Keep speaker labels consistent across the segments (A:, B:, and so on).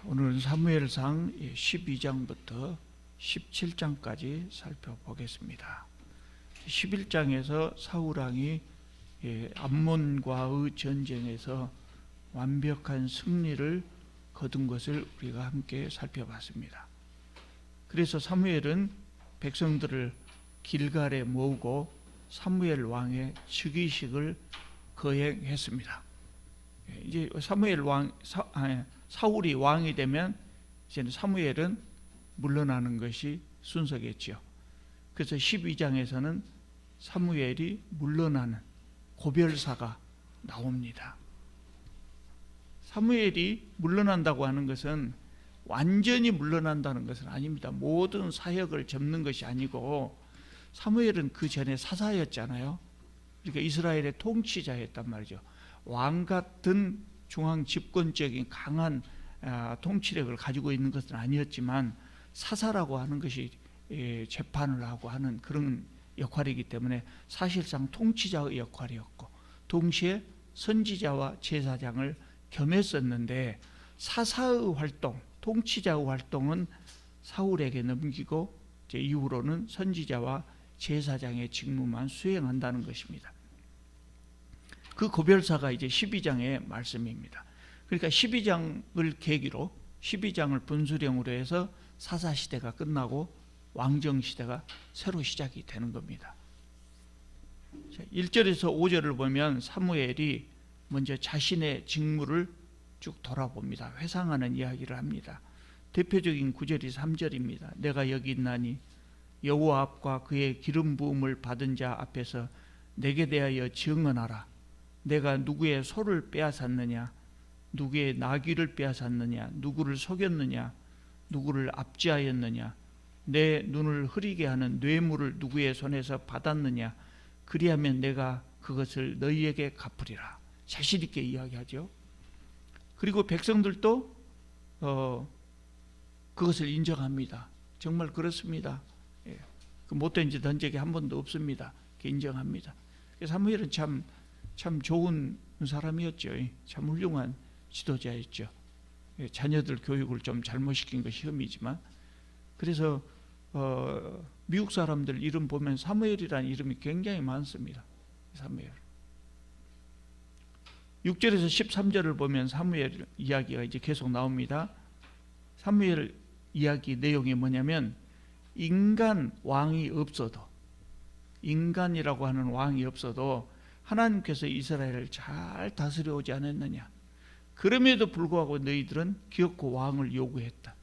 A: 오늘은 사무엘상 12장부터 17장까지 살펴보겠습니다. 11장에서 사울왕이 암몬과의 전쟁에서 완벽한 승리를 거둔 것을 우리가 함께 살펴봤습니다. 그래서 사무엘은 백성들을 길갈에 모으고 사무엘 왕의 즉위식을 거행했습니다. 이제 사울이 왕이 되면 이제는 사무엘은 물러나는 것이 순서겠죠. 그래서 12장에서는 사무엘이 물러나는 고별사가 나옵니다. 사무엘이 물러난다고 하는 것은 완전히 물러난다는 것은 아닙니다. 모든 사역을 접는 것이 아니고, 사무엘은 그 전에 사사였잖아요. 그러니까 이스라엘의 통치자였단 말이죠. 왕 같은 중앙 집권적인 강한 통치력을 가지고 있는 것은 아니었지만, 사사라고 하는 것이 재판을 하고 하는 그런 역할이기 때문에 사실상 통치자의 역할이었고, 동시에 선지자와 제사장을 겸했었는데, 사사의 활동, 통치자의 활동은 사울에게 넘기고 이제 이후로는 선지자와 제사장의 직무만 수행한다는 것입니다. 그 고별사가 이제 12장의 말씀입니다. 그러니까 12장을 계기로 12장을 분수령으로 해서 사사시대가 끝나고 왕정시대가 새로 시작이 되는 겁니다. 1절에서 5절을 보면 사무엘이 먼저 자신의 직무를 쭉 돌아봅니다. 회상하는 이야기를 합니다. 대표적인 구절이 3절입니다. 내가 여기 있나니 여호와 앞과 그의 기름 부음을 받은 자 앞에서 내게 대하여 증언하라. 내가 누구의 소를 빼앗았느냐, 누구의 나귀를 빼앗았느냐, 누구를 속였느냐, 누구를 압제하였느냐, 내 눈을 흐리게 하는 뇌물을 누구의 손에서 받았느냐, 그리하면 내가 그것을 너희에게 갚으리라. 자신 있게 이야기하죠. 그리고 백성들도 그것을 인정합니다. 정말 그렇습니다. 그 못된 짓 한 적이 한 번도 없습니다. 인정합니다. 사무엘은 참 좋은 사람이었죠. 참 훌륭한 지도자였죠. 자녀들 교육을 좀 잘못시킨 것이 혐의지만, 그래서 미국 사람들 이름 보면 사무엘이라는 이름이 굉장히 많습니다. 사무엘. 6절에서 13절을 보면 사무엘 이야기가 이제 계속 나옵니다. 사무엘 이야기 내용이 뭐냐면, 인간 왕이 없어도, 인간이라고 하는 왕이 없어도 하나님께서 이스라엘을 잘 다스려 오지 않았느냐, 그럼에도 불구하고 너희들은 기어코 왕을 요구했다.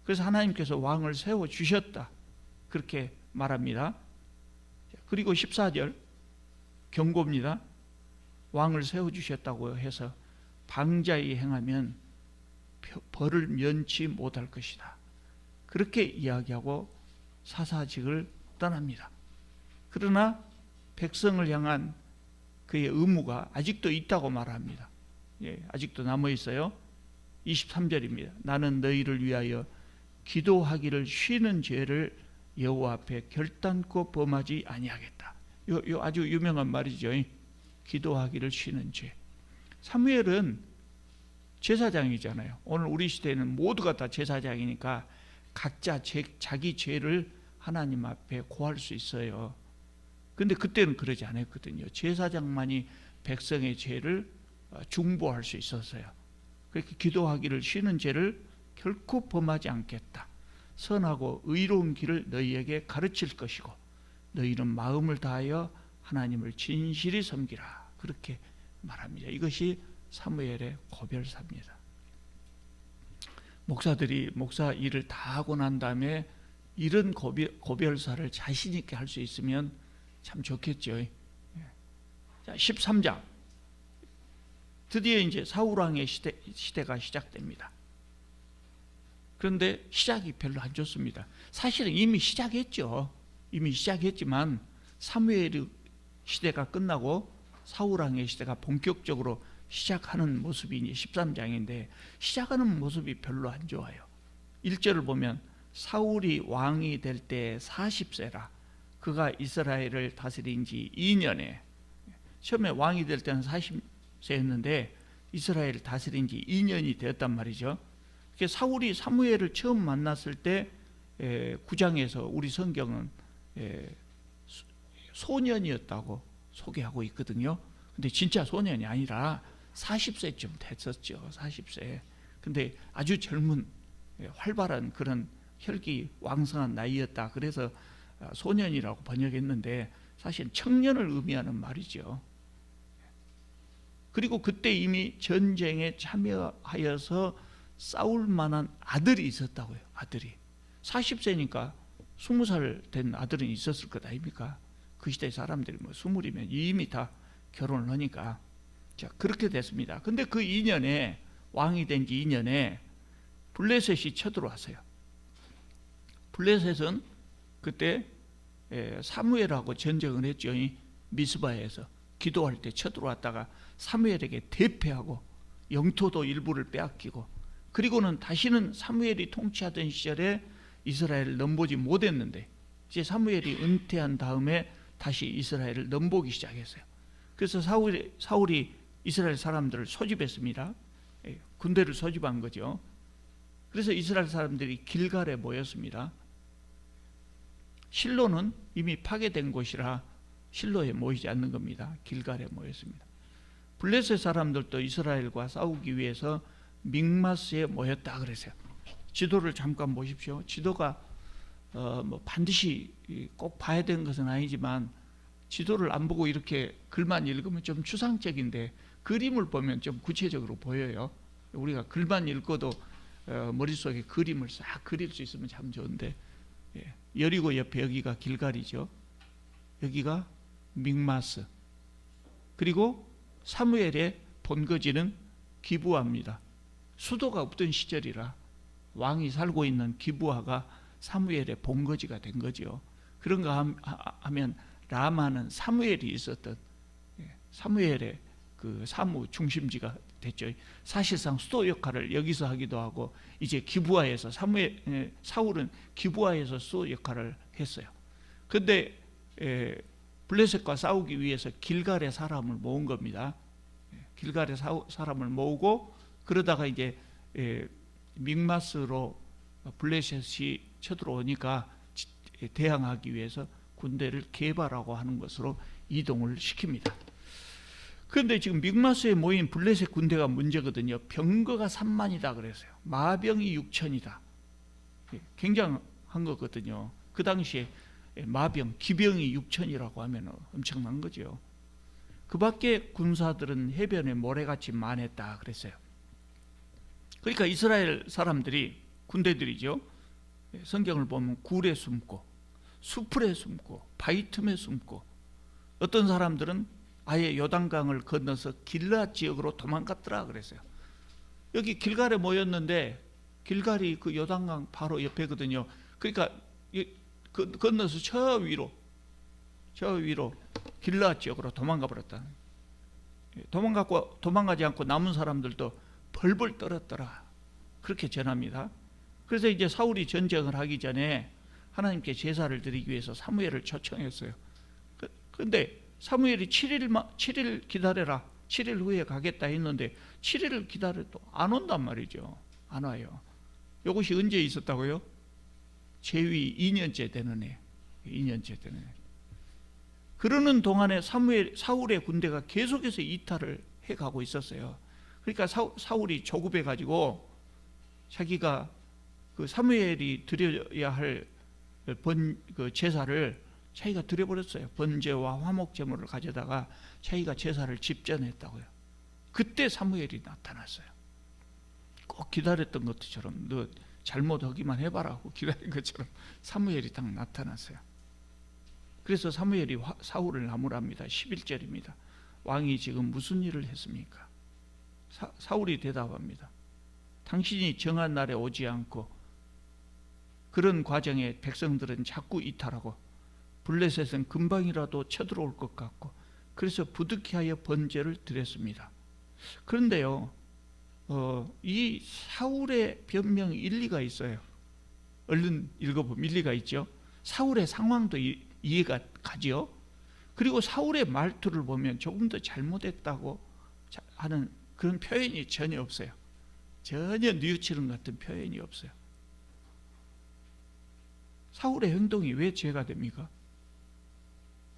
A: 그래서 하나님께서 왕을 세워주셨다, 그렇게 말합니다. 그리고 14절 경고입니다. 왕을 세워주셨다고 해서 방자히 행하면 벌을 면치 못할 것이다, 그렇게 이야기하고 사사직을 떠납니다. 그러나 백성을 향한 그의 의무가 아직도 있다고 말합니다. 아직도 남아있어요. 23절입니다. 나는 너희를 위하여 기도하기를 쉬는 죄를 여호와 앞에 결단코 범하지 아니하겠다. 요 아주 유명한 말이죠. 기도하기를 쉬는 죄. 사무엘은 제사장이잖아요. 오늘 우리 시대에는 모두가 다 제사장이니까 각자 자기 죄를 하나님 앞에 고할 수 있어요. 근데 그때는 그러지 않았거든요. 제사장만이 백성의 죄를 중보할 수 있었어요. 그렇게 기도하기를 쉬는 죄를 결코 범하지 않겠다. 선하고 의로운 길을 너희에게 가르칠 것이고 너희는 마음을 다하여 하나님을 진실히 섬기라, 그렇게 말합니다. 이것이 사무엘의 고별사입니다. 목사들이 목사 일을 다 하고 난 다음에 이런 고별사를 자신 있게 할 수 있으면 참 좋겠죠. 자, 13장. 드디어 이제 사울왕의 시대가 시작됩니다. 그런데 시작이 별로 안 좋습니다. 사실은 이미 시작했죠. 이미 시작했지만 사무엘의 시대가 끝나고 사울왕의 시대가 본격적으로 시작하는 모습이 이제 13장인데, 시작하는 모습이 별로 안 좋아요. 1절을 보면 사울이 왕이 될 때 40세라. 그가 이스라엘을 다스린 지 2년에, 처음에 왕이 될 때는 40세였는데 이스라엘을 다스린 지 2년이 되었단 말이죠. 사울이 사무엘을 처음 만났을 때 9장에서 우리 성경은 소년이었다고 소개하고 있거든요. 근데 진짜 소년이 아니라 40세쯤 됐었죠. 40세. 근데 아주 젊은 활발한 그런 혈기 왕성한 나이였다. 그래서 소년이라고 번역했는데 사실 청년을 의미하는 말이죠. 그리고 그때 이미 전쟁에 참여하여서 싸울 만한 아들이 있었다고요. 아들이 40세니까 20살 된 아들은 있었을 것 아닙니까? 그 시대 사람들이 뭐 20이면 이미 다 결혼을 하니까. 자, 그렇게 됐습니다. 근데 그 2년에 왕이 된 지 2년에 블레셋이 쳐들어왔어요. 블레셋은 그때 사무엘하고 전쟁을 했죠. 미스바에서 기도할 때 쳐들어왔다가 사무엘에게 대패하고 영토도 일부를 빼앗기고, 그리고는 다시는 사무엘이 통치하던 시절에 이스라엘을 넘보지 못했는데 이제 사무엘이 은퇴한 다음에 다시 이스라엘을 넘보기 시작했어요. 그래서 사울이 이스라엘 사람들을 소집했습니다. 군대를 소집한 거죠. 그래서 이스라엘 사람들이 길갈에 모였습니다. 실로는 이미 파괴된 곳이라 실로에 모이지 않는 겁니다. 길갈에 모였습니다. 블레셋 사람들도 이스라엘과 싸우기 위해서 믹마스에 모였다 그랬어요. 지도를 잠깐 보십시오. 지도가 뭐 반드시 꼭 봐야 되는 것은 아니지만 지도를 안 보고 이렇게 글만 읽으면 좀 추상적인데 그림을 보면 좀 구체적으로 보여요. 우리가 글만 읽어도 머릿속에 그림을 싹 그릴 수 있으면 참 좋은데, 여리고 옆에 여기가 길갈이죠. 여기가 믹마스. 그리고 사무엘의 본거지는 기브아입니다. 수도가 없던 시절이라 왕이 살고 있는 기브아가 사무엘의 본거지가 된 거죠. 그런가 하면 라마는 사무엘이 있었던 사무엘의 그 사무 중심지가 됐죠. 사실상 수도 역할을 여기서 하기도 하고, 이제 기브아에서 사울은 기브아에서 수도 역할을 했어요. 그런데 블레셋과 싸우기 위해서 길갈에 사람을 모은 겁니다. 길갈에 사람을 모으고, 그러다가 이제 믹마스로 블레셋이 쳐들어오니까 대항하기 위해서 군대를 개발하고 하는 것으로 이동을 시킵니다. 그런데 지금 믹마스에 모인 블레셋 군대가 문제거든요. 병거가 3만이다 그랬어요. 마병이 6천이다. 굉장한 거거든요. 그 당시에 마병, 기병이 6천이라고 하면 엄청난 거죠. 그 밖에 군사들은 해변에 모래같이 많았다 그랬어요. 그러니까 이스라엘 사람들이, 군대들이죠, 성경을 보면 굴에 숨고 수풀에 숨고 바위 틈에 숨고, 어떤 사람들은 아예 요단강을 건너서 길앗 지역으로 도망갔더라 그랬어요. 여기 길갈에 모였는데 길갈이 그 요단강 바로 옆에거든요. 그러니까 건너서 저 위로 길앗 지역으로 도망가 버렸다. 도망가지 않고 남은 사람들도 벌벌 떨었더라, 그렇게 전합니다. 그래서 이제 사울이 전쟁을 하기 전에 하나님께 제사를 드리기 위해서 사무엘을 초청했어요. 그런데 사무엘이 7일 기다려라, 7일 후에 가겠다 했는데 7일을 기다려도 안 온단 말이죠. 안 와요. 이것이 언제 있었다고요? 제위 2년째 되는 해. 2년째 되는 해. 그러는 동안에 사울의 군대가 계속해서 이탈을 해가고 있었어요. 그러니까 사울이 조급해가지고 자기가 그 사무엘이 드려야 할 그 제사를 자기가 드려버렸어요. 번제와 화목 제물을 가져다가 자기가 제사를 집전했다고요. 그때 사무엘이 나타났어요. 꼭 기다렸던 것처럼, 너 잘못하기만 해봐라 하고 기다린 것처럼 사무엘이 딱 나타났어요. 그래서 사무엘이 사울을 나무랍니다. 11절입니다. 왕이 지금 무슨 일을 했습니까? 사울이 대답합니다. 당신이 정한 날에 오지 않고 그런 과정에 백성들은 자꾸 이탈하고 블레셋은 금방이라도 쳐들어올 것 같고, 그래서 부득이하여 번제를 드렸습니다. 그런데요, 이 사울의 변명 일리가 있어요. 얼른 읽어보면 일리가 있죠. 사울의 상황도 이해가 가죠. 그리고 사울의 말투를 보면 조금 더 잘못했다고 하는 그런 표현이 전혀 없어요. 전혀 뉘우치는 같은 표현이 없어요. 사울의 행동이 왜 죄가 됩니까?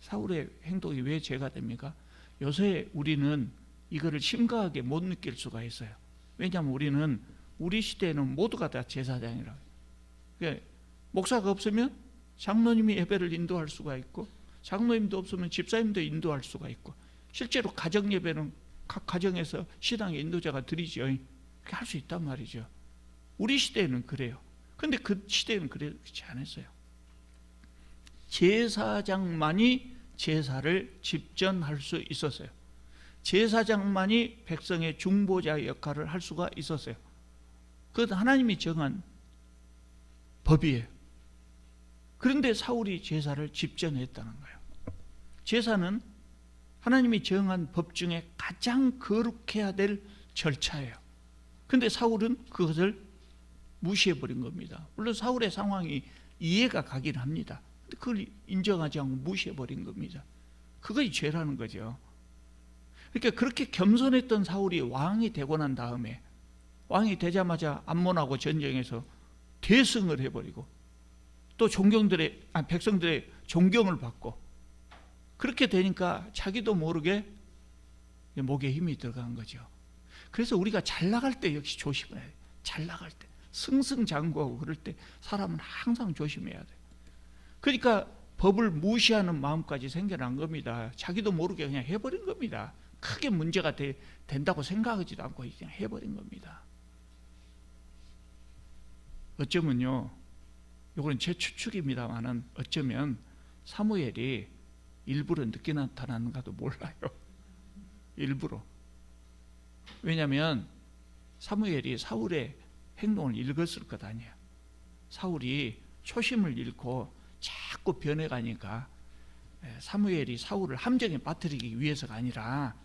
A: 사울의 행동이 왜 죄가 됩니까? 요새 우리는 이거를 심각하게 못 느낄 수가 있어요. 왜냐하면 우리는 우리 시대에는 모두가 다 제사장이라고. 그러니까 목사가 없으면 장로님이 예배를 인도할 수가 있고, 장로님도 없으면 집사님도 인도할 수가 있고, 실제로 가정 예배는 각 가정에서 신앙의 인도자가 드리죠. 그렇게 할 수 있단 말이죠. 우리 시대에는 그래요. 근데 그 시대에는 그렇지 않았어요. 제사장만이 제사를 집전할 수 있었어요. 제사장만이 백성의 중보자 역할을 할 수가 있었어요. 그것은 하나님이 정한 법이에요. 그런데 사울이 제사를 집전했다는 거예요. 제사는 하나님이 정한 법 중에 가장 거룩해야 될 절차예요. 그런데 사울은 그것을 무시해버린 겁니다. 물론 사울의 상황이 이해가 가긴 합니다. 근데 그걸 인정하지 않고 무시해버린 겁니다. 그것이 죄라는 거죠. 그러니까 그렇게 겸손했던 사울이 왕이 되고 난 다음에, 왕이 되자마자 암몬하고 전쟁에서 대승을 해버리고, 또 백성들의 존경을 받고, 그렇게 되니까 자기도 모르게 목에 힘이 들어간 거죠. 그래서 우리가 잘 나갈 때 역시 조심해야 돼요. 잘 나갈 때, 승승장구하고 그럴 때 사람은 항상 조심해야 돼요. 그러니까 법을 무시하는 마음까지 생겨난 겁니다. 자기도 모르게 그냥 해버린 겁니다. 크게 문제가 된다고 생각하지도 않고 그냥 해버린 겁니다. 어쩌면요, 이거는 제 추측입니다만은 어쩌면 사무엘이 일부러 늦게 나타나는가도 몰라요. 일부러. 왜냐하면 사무엘이 사울의 행동을 읽었을 것 아니에요. 사울이 초심을 잃고 자꾸 변해가니까 사무엘이 사울을 함정에 빠뜨리기 위해서가 아니라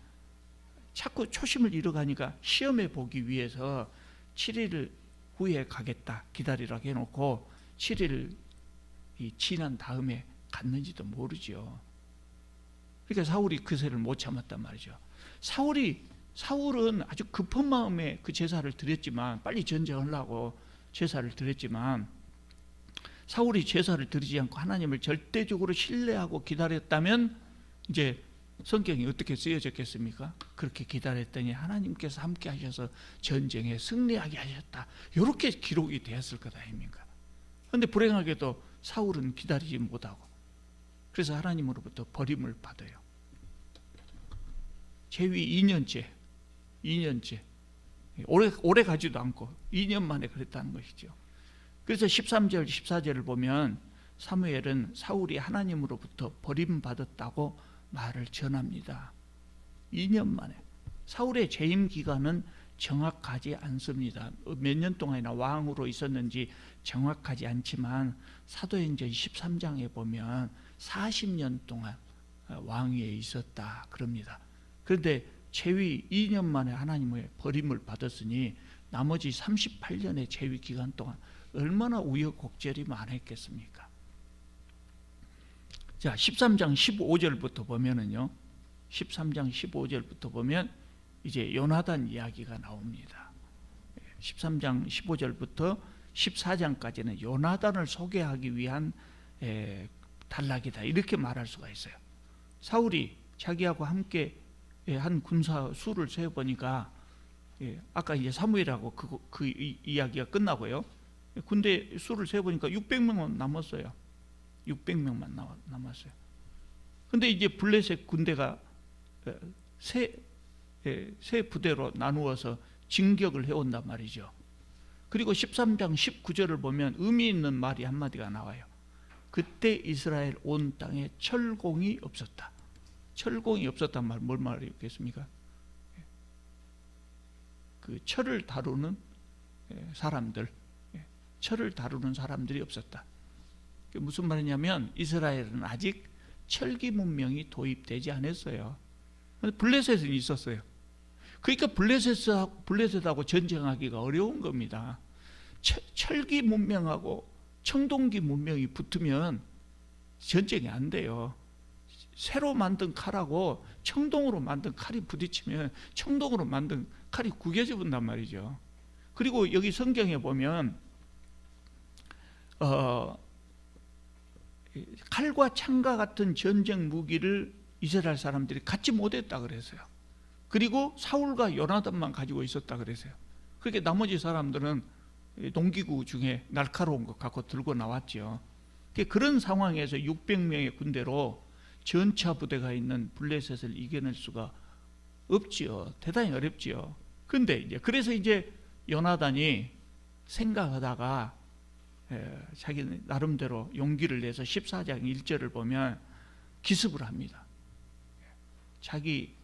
A: 자꾸 초심을 잃어가니까 시험해 보기 위해서 7일 후에 가겠다 기다리라고 해놓고 7일이 지난 다음에 갔는지도 모르죠. 그러니까 사울이 그새를 못 참았단 말이죠. 사울은 아주 급한 마음에 그 제사를 드렸지만, 빨리 전쟁하려고 제사를 드렸지만, 사울이 제사를 드리지 않고 하나님을 절대적으로 신뢰하고 기다렸다면 이제 성경이 어떻게 쓰여졌겠습니까? 그렇게 기다렸더니 하나님께서 함께 하셔서 전쟁에 승리하게 하셨다, 이렇게 기록이 되었을 것 아닙니까? 그런데 불행하게도 사울은 기다리지 못하고, 그래서 하나님으로부터 버림을 받아요. 재위 2년째 오래 가지도 않고 2년 만에 그랬다는 것이죠. 그래서 13절 14절을 보면 사무엘은 사울이 하나님으로부터 버림받았다고 말을 전합니다. 2년 만에. 사울의 재임 기간은 정확하지 않습니다. 몇 년 동안이나 왕으로 있었는지 정확하지 않지만 사도행전 13장에 보면 40년 동안 왕위에 있었다 그럽니다. 그런데 재위 2년 만에 하나님의 버림을 받았으니 나머지 38년의 재위 기간 동안 얼마나 우여곡절이 많았겠습니까? 자, 13장 15절부터 보면은요, 13장 15절부터 보면 이제 요나단 이야기가 나옵니다. 13장 15절부터 14장까지는 요나단을 소개하기 위한 단락이다, 이렇게 말할 수가 있어요. 사울이 자기하고 함께 한 군사 수를 세어보니까, 아까 이제 사무엘하고 그 이야기가 끝나고요, 군대 수를 세어보니까 600명만 남았어요. 600명만 남았어요. 근데 이제 블레셋 군대가 세 부대로 나누어서 진격을 해온단 말이죠. 그리고 13장 19절을 보면 의미 있는 말이 한마디가 나와요. 그때 이스라엘 온 땅에 철공이 없었다. 철공이 없었단 말, 뭘 말이겠습니까? 그 철을 다루는 사람들, 철을 다루는 사람들이 없었다. 무슨 말이냐면 이스라엘은 아직 철기 문명이 도입되지 않았어요. 블레셋은 있었어요. 그러니까 블레셋하고 전쟁하기가 어려운 겁니다. 철기 문명하고 청동기 문명이 붙으면 전쟁이 안 돼요. 새로 만든 칼하고 청동으로 만든 칼이 부딪히면 청동으로 만든 칼이 구겨져 본단 말이죠. 그리고 여기 성경에 보면 칼과 창과 같은 전쟁 무기를 이스라엘 사람들이 갖지 못했다 그랬어요. 그리고 사울과 요나단만 가지고 있었다 그랬어요. 그렇게 나머지 사람들은 농기구 중에 날카로운 것 갖고 들고 나왔죠. 그런 상황에서 600명의 군대로 전차 부대가 있는 블레셋을 이겨낼 수가 없지요. 대단히 어렵지요. 근데 이제 그래서 이제 요나단이 생각하다가 자기 나름대로 용기를 내서 14장 1절을 보면 기습을 합니다. 자기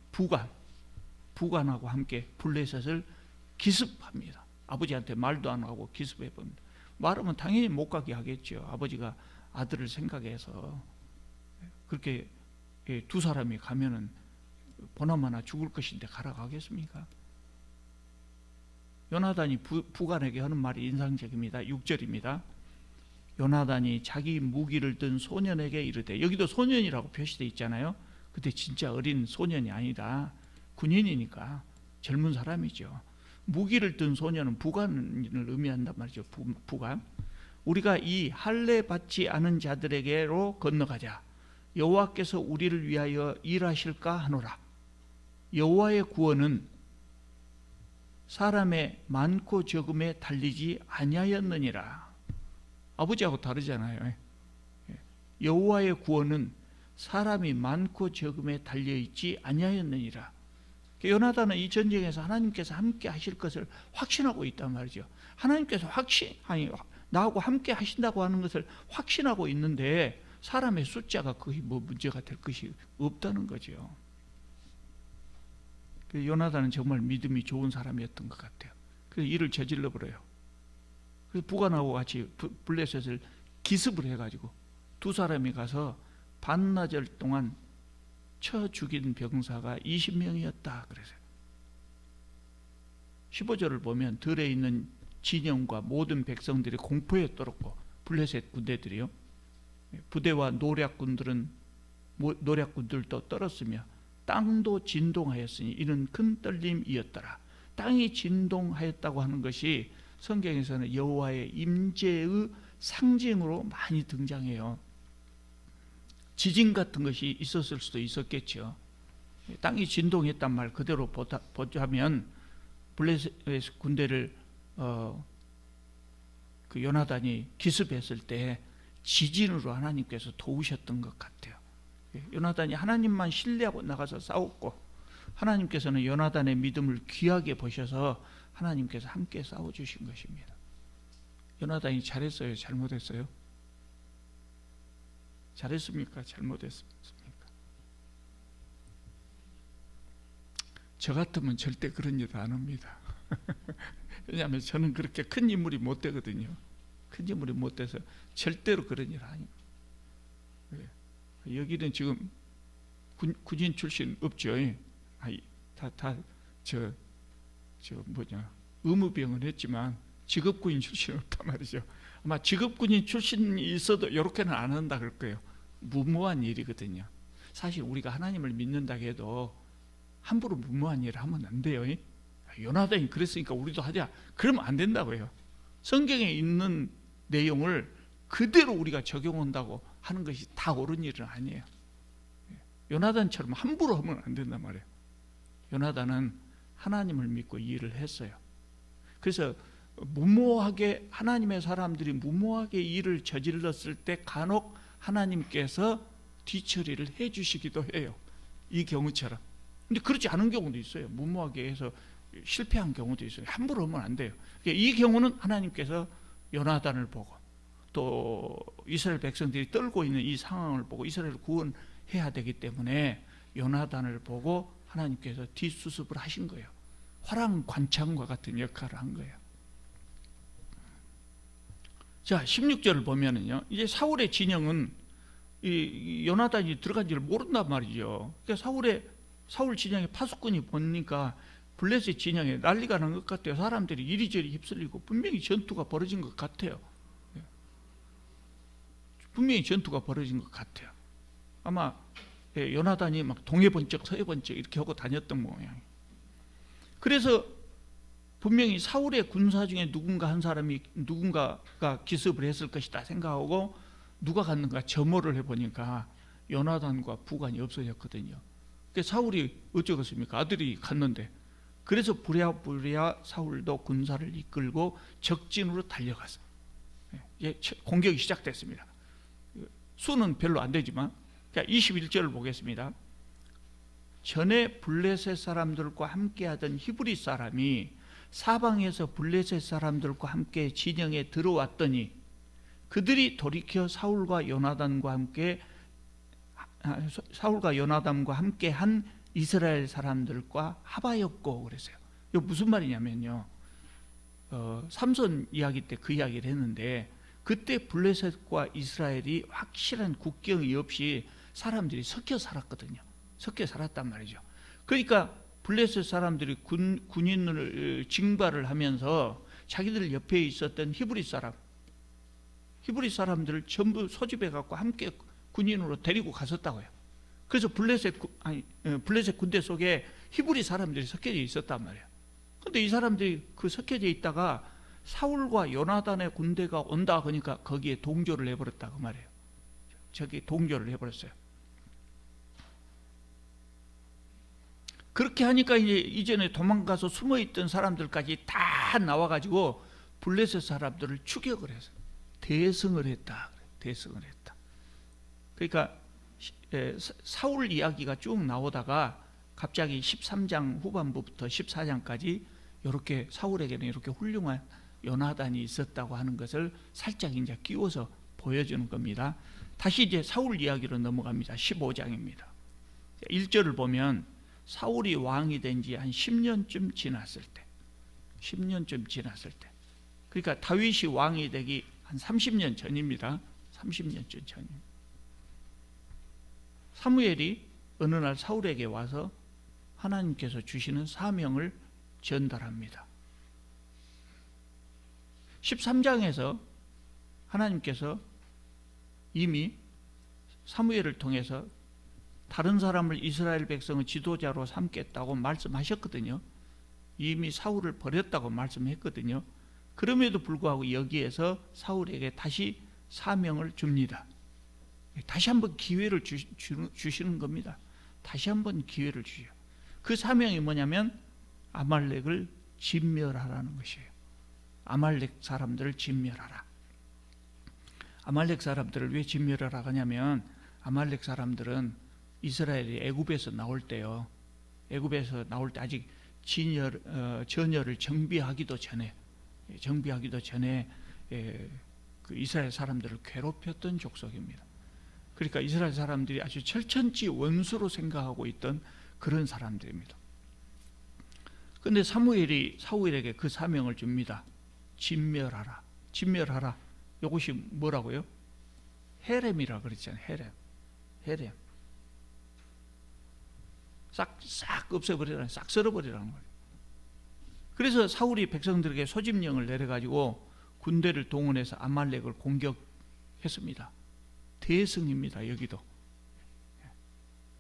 A: 부관하고 함께 블레셋을 기습합니다. 아버지한테 말도 안 하고 기습해 봅니다. 말하면 당연히 못 가게 하겠죠. 아버지가 아들을 생각해서. 그렇게 두 사람이 가면은 보나마나 죽을 것인데 가라 가겠습니까? 요나단이 부관에게 하는 말이 인상적입니다. 6절입니다. 요나단이 자기 무기를 든 소년에게 이르되, 여기도 소년이라고 표시되어 있잖아요. 근데 진짜 어린 소년이 아니다. 군인이니까 젊은 사람이죠. 무기를 든 소년은 부관을 의미한단 말이죠. 부관. 우리가 이 할례 받지 않은 자들에게로 건너가자. 여호와께서 우리를 위하여 일하실까 하노라. 여호와의 구원은 사람의 많고 적음에 달리지 아니하였느니라. 아버지하고 다르잖아요. 여호와의 구원은 사람이 많고 적음에 달려있지 아니하였느니라. 요나단은 이 전쟁에서 하나님께서 함께 하실 것을 확신하고 있단 말이죠. 하나님께서 나하고 함께 하신다고 하는 것을 확신하고 있는데 사람의 숫자가 거의 문제가 될 것이 없다는 거죠. 요나단은 정말 믿음이 좋은 사람이었던 것 같아요. 그래서 일을 저질러 버려요. 그래서 부관하고 같이 블레셋을 기습을 해가지고 두 사람이 가서 반나절 동안 쳐 죽인 병사가 20명이었다 그래서요. 15절을 보면 들에 있는 진영과 모든 백성들이 공포에 떨었고, 블레셋 군대들이요, 부대와 노략군들도 떨었으며 땅도 진동하였으니 이는 큰 떨림이었더라. 땅이 진동하였다고 하는 것이 성경에서는 여호와의 임재의 상징으로 많이 등장해요. 지진 같은 것이 있었을 수도 있었겠죠. 땅이 진동했단 말 그대로 보자면 블레셋 군대를 그 요나단이 기습했을 때 지진으로 하나님께서 도우셨던 것 같아요. 요나단이 하나님만 신뢰하고 나가서 싸웠고, 하나님께서는 요나단의 믿음을 귀하게 보셔서 하나님께서 함께 싸워주신 것입니다. 요나단이 잘했어요? 잘못했어요? 잘했습니까? 잘못했습니까? 저 같으면 절대 그런 일 안 합니다. 왜냐하면 저는 그렇게 큰 인물이 못 되거든요. 큰 인물이 못 돼서 절대로 그런 일 아닙니다. 여기는 지금 군인 출신 없죠. 의무병은 했지만 직업군인 출신 없단 말이죠. 아마 직업군인 출신이 있어도 이렇게는 안 한다 그럴 거예요. 무모한 일이거든요. 사실 우리가 하나님을 믿는다 해도 함부로 무모한 일을 하면 안 돼요. 요나단이 그랬으니까 우리도 하자, 그러면 안 된다고요. 성경에 있는 내용을 그대로 우리가 적용한다고 하는 것이 다 옳은 일은 아니에요. 요나단처럼 함부로 하면 안 된단 말이에요. 요나단은 하나님을 믿고 이 일을 했어요. 그래서 무모하게, 하나님의 사람들이 무모하게 일을 저질렀을 때 간혹 하나님께서 뒤처리를 해 주시기도 해요. 이 경우처럼. 근데 그렇지 않은 경우도 있어요. 무모하게 해서 실패한 경우도 있어요. 함부로 하면 안 돼요. 이 경우는 하나님께서 요나단을 보고 또 이스라엘 백성들이 떨고 있는 이 상황을 보고 이스라엘을 구원해야 되기 때문에 요나단을 보고 하나님께서 뒷수습을 하신 거예요. 화랑관창과 같은 역할을 한 거예요. 자, 16절을 보면은요, 이제 사울의 진영은 이 요나단이 들어간 줄 모른단 말이죠. 그러니까 사울 진영의 파수꾼이 보니까 블레셋 진영에 난리가 난 것 같아요. 사람들이 이리저리 휩쓸리고 분명히 전투가 벌어진 것 같아요. 분명히 전투가 벌어진 것 같아요. 아마 요나단이 막 동해 번쩍 서해 번쩍 이렇게 하고 다녔던 모양이에요. 그래서 분명히 사울의 군사 중에 누군가가 기습을 했을 것이다 생각하고 누가 갔는가 점호를 해보니까 요나단과 부관이 없어졌거든요. 그래서 사울이 어쩌겠습니까? 아들이 갔는데. 그래서 부랴부랴 사울도 군사를 이끌고 적진으로 달려갔어요. 이제 공격이 시작됐습니다. 수는 별로 안 되지만 21절을 보겠습니다. 전에 블레셋 사람들과 함께하던 히브리 사람이 사방에서 블레셋 사람들과 함께 진영에 들어왔더니 그들이 돌이켜 사울과 요나단과 함께 한 이스라엘 사람들과 합하였고 그랬어요. 이거 무슨 말이냐면요. 삼손 이야기 때 그 이야기를 했는데 그때 블레셋과 이스라엘이 확실한 국경이 없이 사람들이 섞여 살았거든요. 섞여 살았단 말이죠. 그러니까 블레셋 사람들이 군인을 징발을 하면서 자기들 옆에 있었던 히브리 사람들을 전부 소집해 갖고 함께 군인으로 데리고 갔었다고요. 그래서 블레셋 군대 속에 히브리 사람들이 섞여져 있었단 말이에요. 그런데 이 사람들이 그 섞여져 있다가 사울과 요나단의 군대가 온다 그러니까 거기에 동조를 해버렸다 그 말이에요. 저기 동조를 해버렸어요. 그렇게 하니까 이제 이전에 도망가서 숨어있던 사람들까지 다 나와가지고 블레셋 사람들을 추격을 해서 대승을 했다. 대승을 했다. 그러니까 사울 이야기가 쭉 나오다가 갑자기 13장 후반부부터 14장까지 이렇게 사울에게는 이렇게 훌륭한 요나단이 있었다고 하는 것을 살짝 이제 끼워서 보여주는 겁니다. 다시 이제 사울 이야기로 넘어갑니다. 15장입니다. 1절을 보면 사울이 왕이 된 지 한 10년쯤 지났을 때, 그러니까 다윗이 왕이 되기 한 30년 전입니다. 30년쯤 전입니다. 사무엘이 어느 날 사울에게 와서 하나님께서 주시는 사명을 전달합니다. 13장에서 하나님께서 이미 사무엘을 통해서 다른 사람을 이스라엘 백성의 지도자로 삼겠다고 말씀하셨거든요. 이미 사울을 버렸다고 말씀했거든요. 그럼에도 불구하고 여기에서 사울에게 다시 사명을 줍니다. 다시 한번 기회를 주시는 겁니다. 다시 한번 기회를 주셔요. 그 사명이 뭐냐면 아말렉을 진멸하라는 것이에요. 아말렉 사람들을 진멸하라. 아말렉 사람들을 왜 진멸하라 하냐면 아말렉 사람들은 이스라엘이 애굽에서 나올 때요. 애굽에서 나올 때 아직 전열을 정비하기도 전에 그 이스라엘 사람들을 괴롭혔던 족속입니다. 그러니까 이스라엘 사람들이 아주 철천지 원수로 생각하고 있던 그런 사람들입니다. 그런데 사무엘이 사울에게 그 사명을 줍니다. 진멸하라. 진멸하라. 이것이 뭐라고요? 헤렘이라 그랬잖아요. 헤렘. 싹 없애버리라는, 싹 썰어버리라는 거예요. 그래서 사울이 백성들에게 소집령을 내려가지고 군대를 동원해서 아말렉을 공격했습니다. 대승입니다. 여기도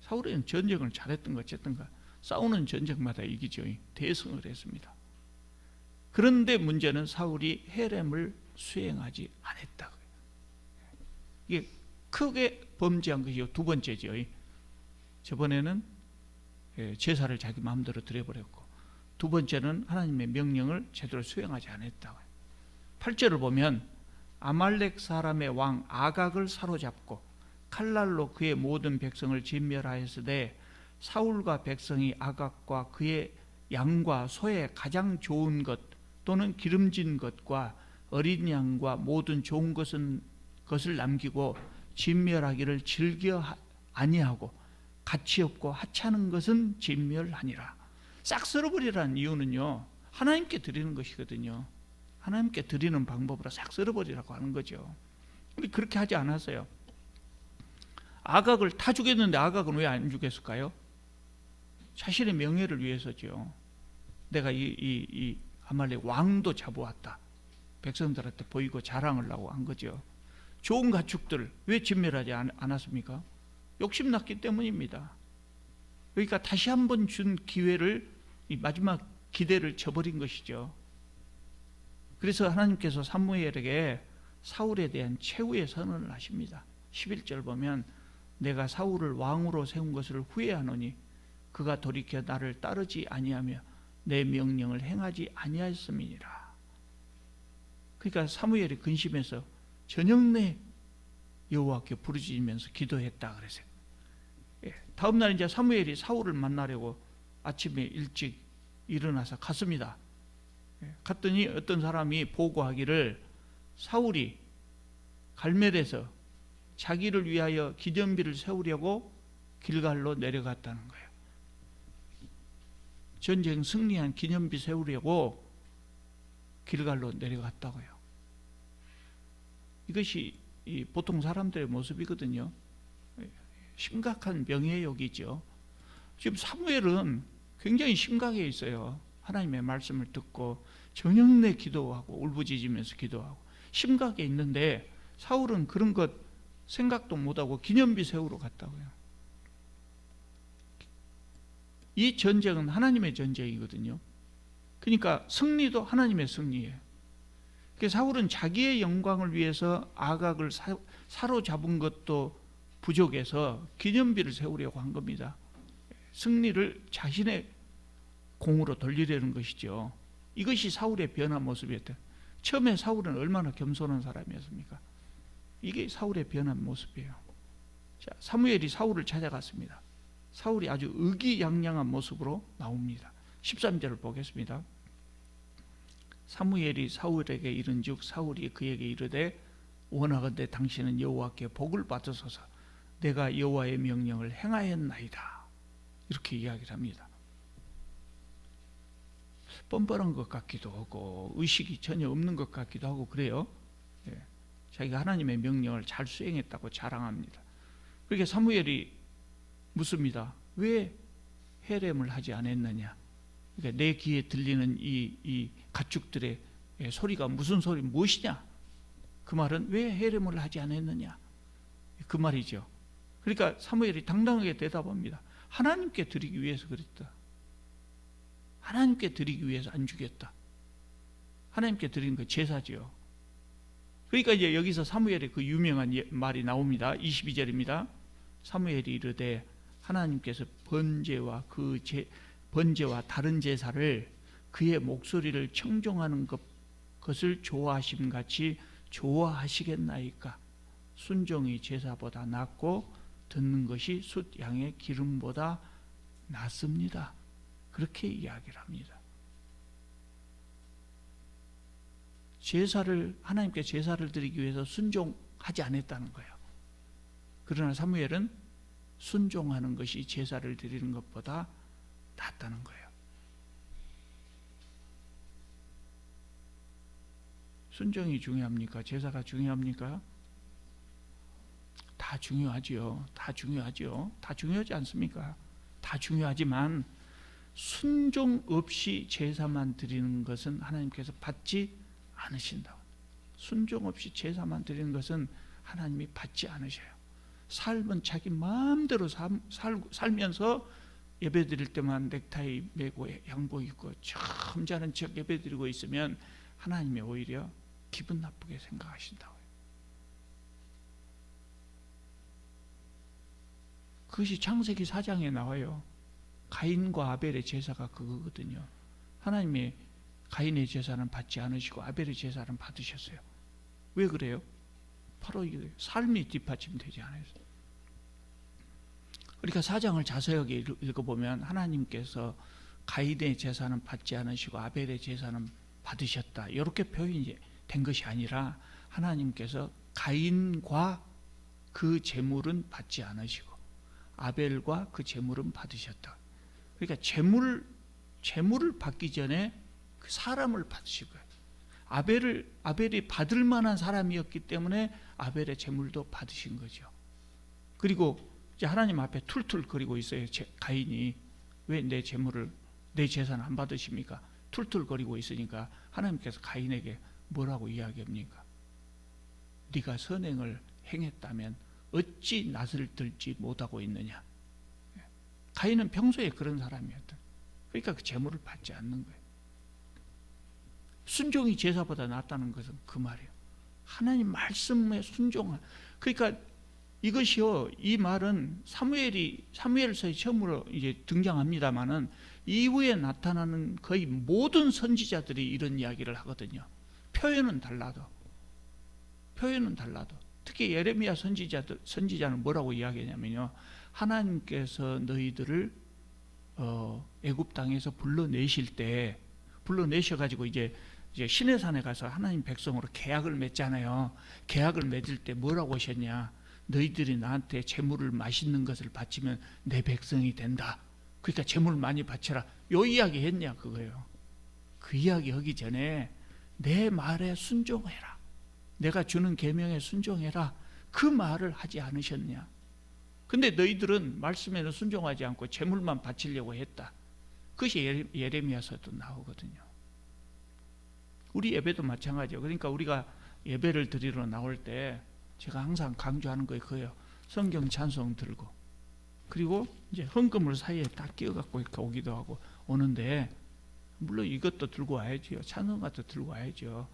A: 사울은 전쟁을 잘했던 것 어쨌든가 싸우는 전쟁마다 이기죠. 대승을 했습니다. 그런데 문제는 사울이 헤렘을 수행하지 않았다. 이게 크게 범죄한 것이요. 두 번째죠. 저번에는 제사를 자기 마음대로 드려버렸고, 두 번째는 하나님의 명령을 제대로 수행하지 않았다. 8절을 보면 아말렉 사람의 왕 아각을 사로잡고 칼날로 그의 모든 백성을 진멸하였으되 사울과 백성이 아각과 그의 양과 소의 가장 좋은 것 또는 기름진 것과 어린 양과 모든 좋은 것을 남기고 진멸하기를 즐겨 아니하고 가치 없고 하찮은 것은 진멸하니라. 싹 썰어버리라는 이유는요, 하나님께 드리는 것이거든요. 하나님께 드리는 방법으로 싹 썰어버리라고 하는 거죠. 근데 그렇게 하지 않았어요. 아각을 다 죽였는데 아각은 왜 안 죽였을까요? 자신의 명예를 위해서죠. 내가 이 아말렉 왕도 잡아왔다. 백성들한테 보이고 자랑하려고 한 거죠. 좋은 가축들 왜 진멸하지 않았습니까? 욕심났기 때문입니다. 그러니까 다시 한번 준 기회를 이 마지막 기대를 저버린 것이죠. 그래서 하나님께서 사무엘에게 사울에 대한 최후의 선언을 하십니다. 11절 보면 내가 사울을 왕으로 세운 것을 후회하노니 그가 돌이켜 나를 따르지 아니하며 내 명령을 행하지 아니하였음이니라. 그러니까 사무엘이 근심해서 저녁 내 여호와께 부르짖으면서 기도했다 그랬어요. 다음 날 이제 사무엘이 사울을 만나려고 아침에 일찍 일어나서 갔습니다. 갔더니 어떤 사람이 보고하기를 사울이 갈멜에서 자기를 위하여 기념비를 세우려고 길갈로 내려갔다는 거예요. 전쟁 승리한 기념비 세우려고 길갈로 내려갔다고요. 이것이 보통 사람들의 모습이거든요. 심각한 명예욕이죠. 지금 사무엘은 굉장히 심각해 있어요. 하나님의 말씀을 듣고 저녁 내 기도하고 울부짖으면서 기도하고 심각해 있는데 사울은 그런 것 생각도 못하고 기념비 세우러 갔다고요. 이 전쟁은 하나님의 전쟁이거든요. 그러니까 승리도 하나님의 승리예요. 그래서 사울은 자기의 영광을 위해서 아각을 사로잡은 것도 부족해서 기념비를 세우려고 한 겁니다. 승리를 자신의 공으로 돌리려는 것이죠. 이것이 사울의 변한 모습이었다. 처음에 사울은 얼마나 겸손한 사람이었습니까? 이게 사울의 변한 모습이에요. 자, 사무엘이 사울을 찾아갔습니다. 사울이 아주 의기양양한 모습으로 나옵니다. 13절을 보겠습니다. 사무엘이 사울에게 이른즉 사울이 그에게 이르되 원하건대 당신은 여호와께 복을 받으소서 내가 여호와의 명령을 행하였나이다. 이렇게 이야기를 합니다. 뻔뻔한 것 같기도 하고 의식이 전혀 없는 것 같기도 하고 그래요. 자기가 하나님의 명령을 잘 수행했다고 자랑합니다. 그렇게 사무엘이 묻습니다. 왜 헤렘을 하지 않았느냐? 그러니까 내 귀에 들리는 이 가축들의 소리가 무슨 소리 무엇이냐? 그 말은 왜 헤렘을 하지 않았느냐? 그 말이죠. 그러니까 사무엘이 당당하게 대답합니다. 하나님께 드리기 위해서 그랬다. 하나님께 드리기 위해서 안 죽였다. 하나님께 드리는 거 제사지요. 그러니까 이제 여기서 사무엘의 그 유명한 말이 나옵니다. 22절입니다. 사무엘이 이르되 하나님께서 번제와 다른 제사를 그의 목소리를 청종하는 것을 좋아하심 같이 좋아하시겠나이까? 순종이 제사보다 낫고 듣는 것이 숫 양의 기름보다 낫습니다. 그렇게 이야기를 합니다. 하나님께 제사를 드리기 위해서 순종하지 않았다는 거예요. 그러나 사무엘은 순종하는 것이 제사를 드리는 것보다 낫다는 거예요. 순종이 중요합니까? 제사가 중요합니까? 다 중요하지요. 다 중요하지요. 다 중요하지 않습니까? 다 중요하지만 순종 없이 제사만 드리는 것은 하나님께서 받지 않으신다. 순종 없이 제사만 드리는 것은 하나님이 받지 않으셔요. 삶은 자기 마음대로 살면서 예배 드릴 때만 넥타이 메고 양복 입고 점잖은 척 예배 드리고 있으면 하나님이 오히려 기분 나쁘게 생각하신다고요. 그것이 창세기 4장에 나와요. 가인과 아벨의 제사가 그거거든요. 하나님이 가인의 제사는 받지 않으시고 아벨의 제사는 받으셨어요. 왜 그래요? 바로 이게 삶이 뒷받침되지 않아요. 그러니까 4장을 자세하게 읽어보면 하나님께서 가인의 제사는 받지 않으시고 아벨의 제사는 받으셨다. 이렇게 표현이 된 것이 아니라 하나님께서 가인과 그 제물은 받지 않으시고 아벨과 그 제물은 받으셨다. 그러니까 제물을 받기 전에 그 사람을 받으신 거예요. 아벨이 받을 만한 사람이었기 때문에 아벨의 제물도 받으신 거죠. 그리고 이제 하나님 앞에 툴툴거리고 있어요. 가인이 왜 내 제물을 내 제사는 안 받으십니까? 툴툴거리고 있으니까 하나님께서 가인에게 뭐라고 이야기합니까? 네가 선행을 행했다면 어찌 낯을 들지 못하고 있느냐. 가인은 평소에 그런 사람이었다. 그러니까 그 제물을 받지 않는 거예요. 순종이 제사보다 낫다는 것은 그 말이에요. 하나님 말씀에 순종한. 그러니까 이것이요, 이 말은 사무엘서에 처음으로 이제 등장합니다만은 이후에 나타나는 거의 모든 선지자들이 이런 이야기를 하거든요. 표현은 달라도 특히 예레미야 선지자는 뭐라고 이야기하냐면요, 하나님께서 너희들을 애굽 땅에서 불러내셔가지고 이제 시내산에 가서 하나님 백성으로 계약을 맺잖아요. 계약을 맺을 때 뭐라고 하셨냐? 너희들이 나한테 재물을 맛있는 것을 바치면 내 백성이 된다. 그러니까 재물 많이 바쳐라. 요 이야기 했냐 그거예요. 그 이야기 하기 전에 내 말에 순종해라. 내가 주는 계명에 순종해라. 그 말을 하지 않으셨냐? 근데 너희들은 말씀에는 순종하지 않고 재물만 바치려고 했다. 그것이 예레미야서도 나오거든요. 우리 예배도 마찬가지예요. 그러니까 우리가 예배를 드리러 나올 때 제가 항상 강조하는 거예요. 그거예요. 성경 찬송 들고, 그리고 이제 헌금을 사이에 딱 끼워갖고 이렇게 오기도 하고 오는데, 물론 이것도 들고 와야죠. 찬송가도 들고 와야죠.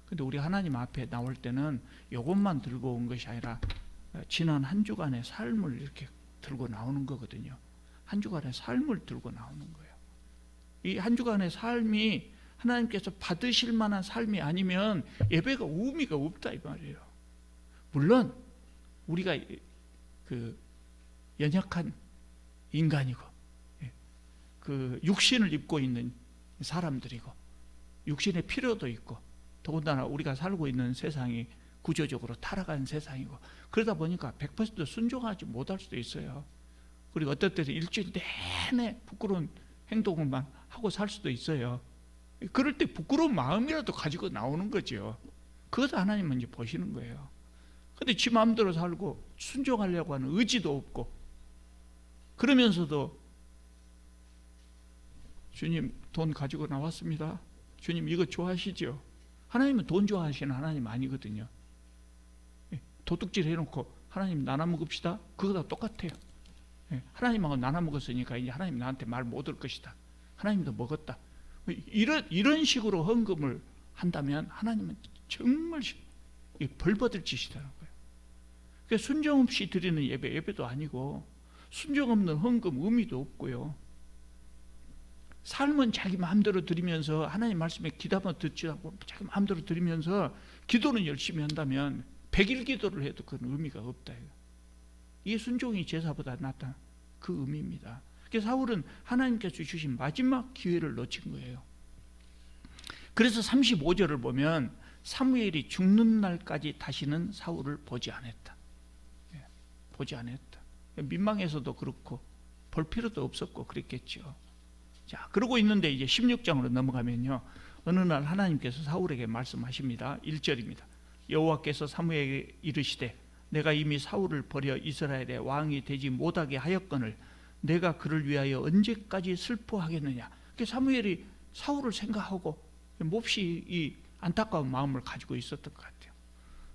A: 근데 우리 하나님 앞에 나올 때는 이것만 들고 온 것이 아니라 지난 한 주간의 삶을 이렇게 들고 나오는 거거든요. 한 주간의 삶을 들고 나오는 거예요. 이 한 주간의 삶이 하나님께서 받으실 만한 삶이 아니면 예배가 의미가 없다 이 말이에요. 물론 우리가 그 연약한 인간이고 그 육신을 입고 있는 사람들이고 육신의 필요도 있고, 더군다나 우리가 살고 있는 세상이 구조적으로 타락한 세상이고, 그러다 보니까 100% 순종하지 못할 수도 있어요. 그리고 어떨 때는 일주일 내내 부끄러운 행동만 하고 살 수도 있어요. 그럴 때 부끄러운 마음이라도 가지고 나오는 거죠. 그것도 하나님은 이제 보시는 거예요. 근데 지 마음대로 살고 순종하려고 하는 의지도 없고, 그러면서도 주님 돈 가지고 나왔습니다. 주님 이거 좋아하시죠? 하나님은 돈 좋아하시는 하나님 아니거든요. 도둑질 해놓고 하나님 나눠 먹읍시다? 그거다 똑같아요. 하나님하고 나눠 먹었으니까 이제 하나님 나한테 말 못 할 것이다. 하나님도 먹었다. 이런 식으로 헌금을 한다면 하나님은 정말 벌 받을 짓이라는 거예요. 그러니까 순종 없이 드리는 예배도 아니고, 순종 없는 헌금 의미도 없고요. 삶은 자기 마음대로 드리면서 하나님 말씀에 기도만 듣지 않고 자기 마음대로 드리면서 기도는 열심히 한다면 100일 기도를 해도 그건 의미가 없다. 이게 순종이 제사보다 낫다, 그 의미입니다. 그래서 사울은 하나님께서 주신 마지막 기회를 놓친 거예요. 그래서 35절을 보면 사무엘이 죽는 날까지 다시는 사울을 보지 않았다. 보지 않았다. 민망해서도 그렇고 볼 필요도 없었고 그랬겠죠. 자, 그러고 있는데 이제 16장으로 넘어가면요, 어느 날 하나님께서 사울에게 말씀하십니다. 1절입니다. 여호와께서 사무엘에게 이르시되 내가 이미 사울을 버려 이스라엘의 왕이 되지 못하게 하였거늘 내가 그를 위하여 언제까지 슬퍼하겠느냐. 사무엘이 사울을 생각하고 몹시 이 안타까운 마음을 가지고 있었던 것 같아요.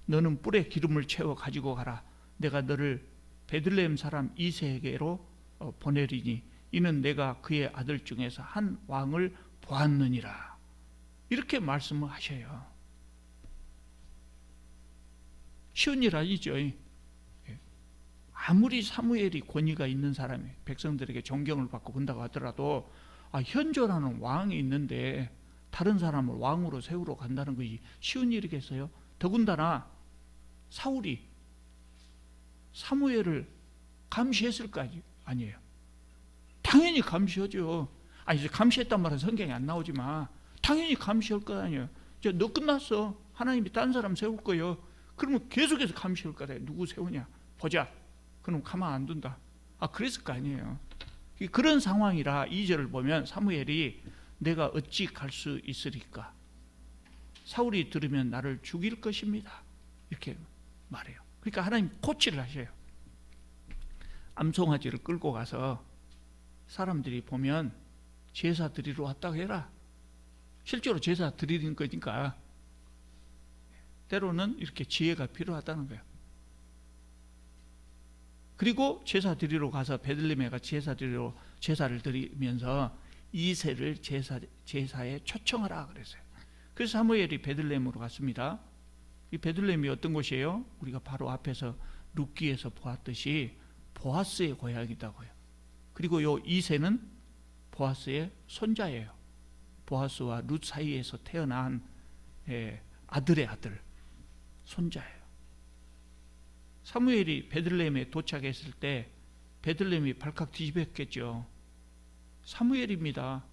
A: 너는 뿔에 기름을 채워 가지고 가라. 내가 너를 베들레헴 사람 이새에게로 보내리니 이는 내가 그의 아들 중에서 한 왕을 보았느니라. 이렇게 말씀을 하셔요. 쉬운 일 아니죠. 아무리 사무엘이 권위가 있는 사람이 백성들에게 존경을 받고 본다고 하더라도 현존하는 왕이 있는데 다른 사람을 왕으로 세우러 간다는 것이 쉬운 일이겠어요? 더군다나 사울이 사무엘을 감시했을 거 아니에요. 당연히 감시하죠. 이제 감시했단 말은 성경에 안 나오지만 당연히 감시할 거 아니에요. 이제 너 끝났어. 하나님이 딴 사람 세울 거예요. 그러면 계속해서 감시할 거다. 누구 세우냐 보자. 그럼 가만 안 둔다. 그랬을 거 아니에요. 그런 상황이라 2절을 보면 사무엘이 내가 어찌 갈 수 있으리까? 사울이 들으면 나를 죽일 것입니다. 이렇게 말해요. 그러니까 하나님 코치를 하셔요. 암송아지를 끌고 가서 사람들이 보면 제사 드리러 왔다고 해라. 실제로 제사 드리는 거니까 때로는 이렇게 지혜가 필요하다는 거예요. 그리고 제사 드리러 가서 베들레헴에 가서 제사를 드리면서 이새를 제사에 초청하라 그랬어요. 그래서 사무엘이 베들레헴으로 갔습니다. 이 베들레헴이 어떤 곳이에요? 우리가 바로 앞에서 룻기에서 보았듯이 보아스의 고향이다고요. 그리고 요 이새는 보아스의 손자예요. 보아스와 룻 사이에서 태어난 아들의 아들, 손자예요. 사무엘이 베들레헴에 도착했을 때 베들레헴이 발칵 뒤집혔겠죠. 사무엘입니다.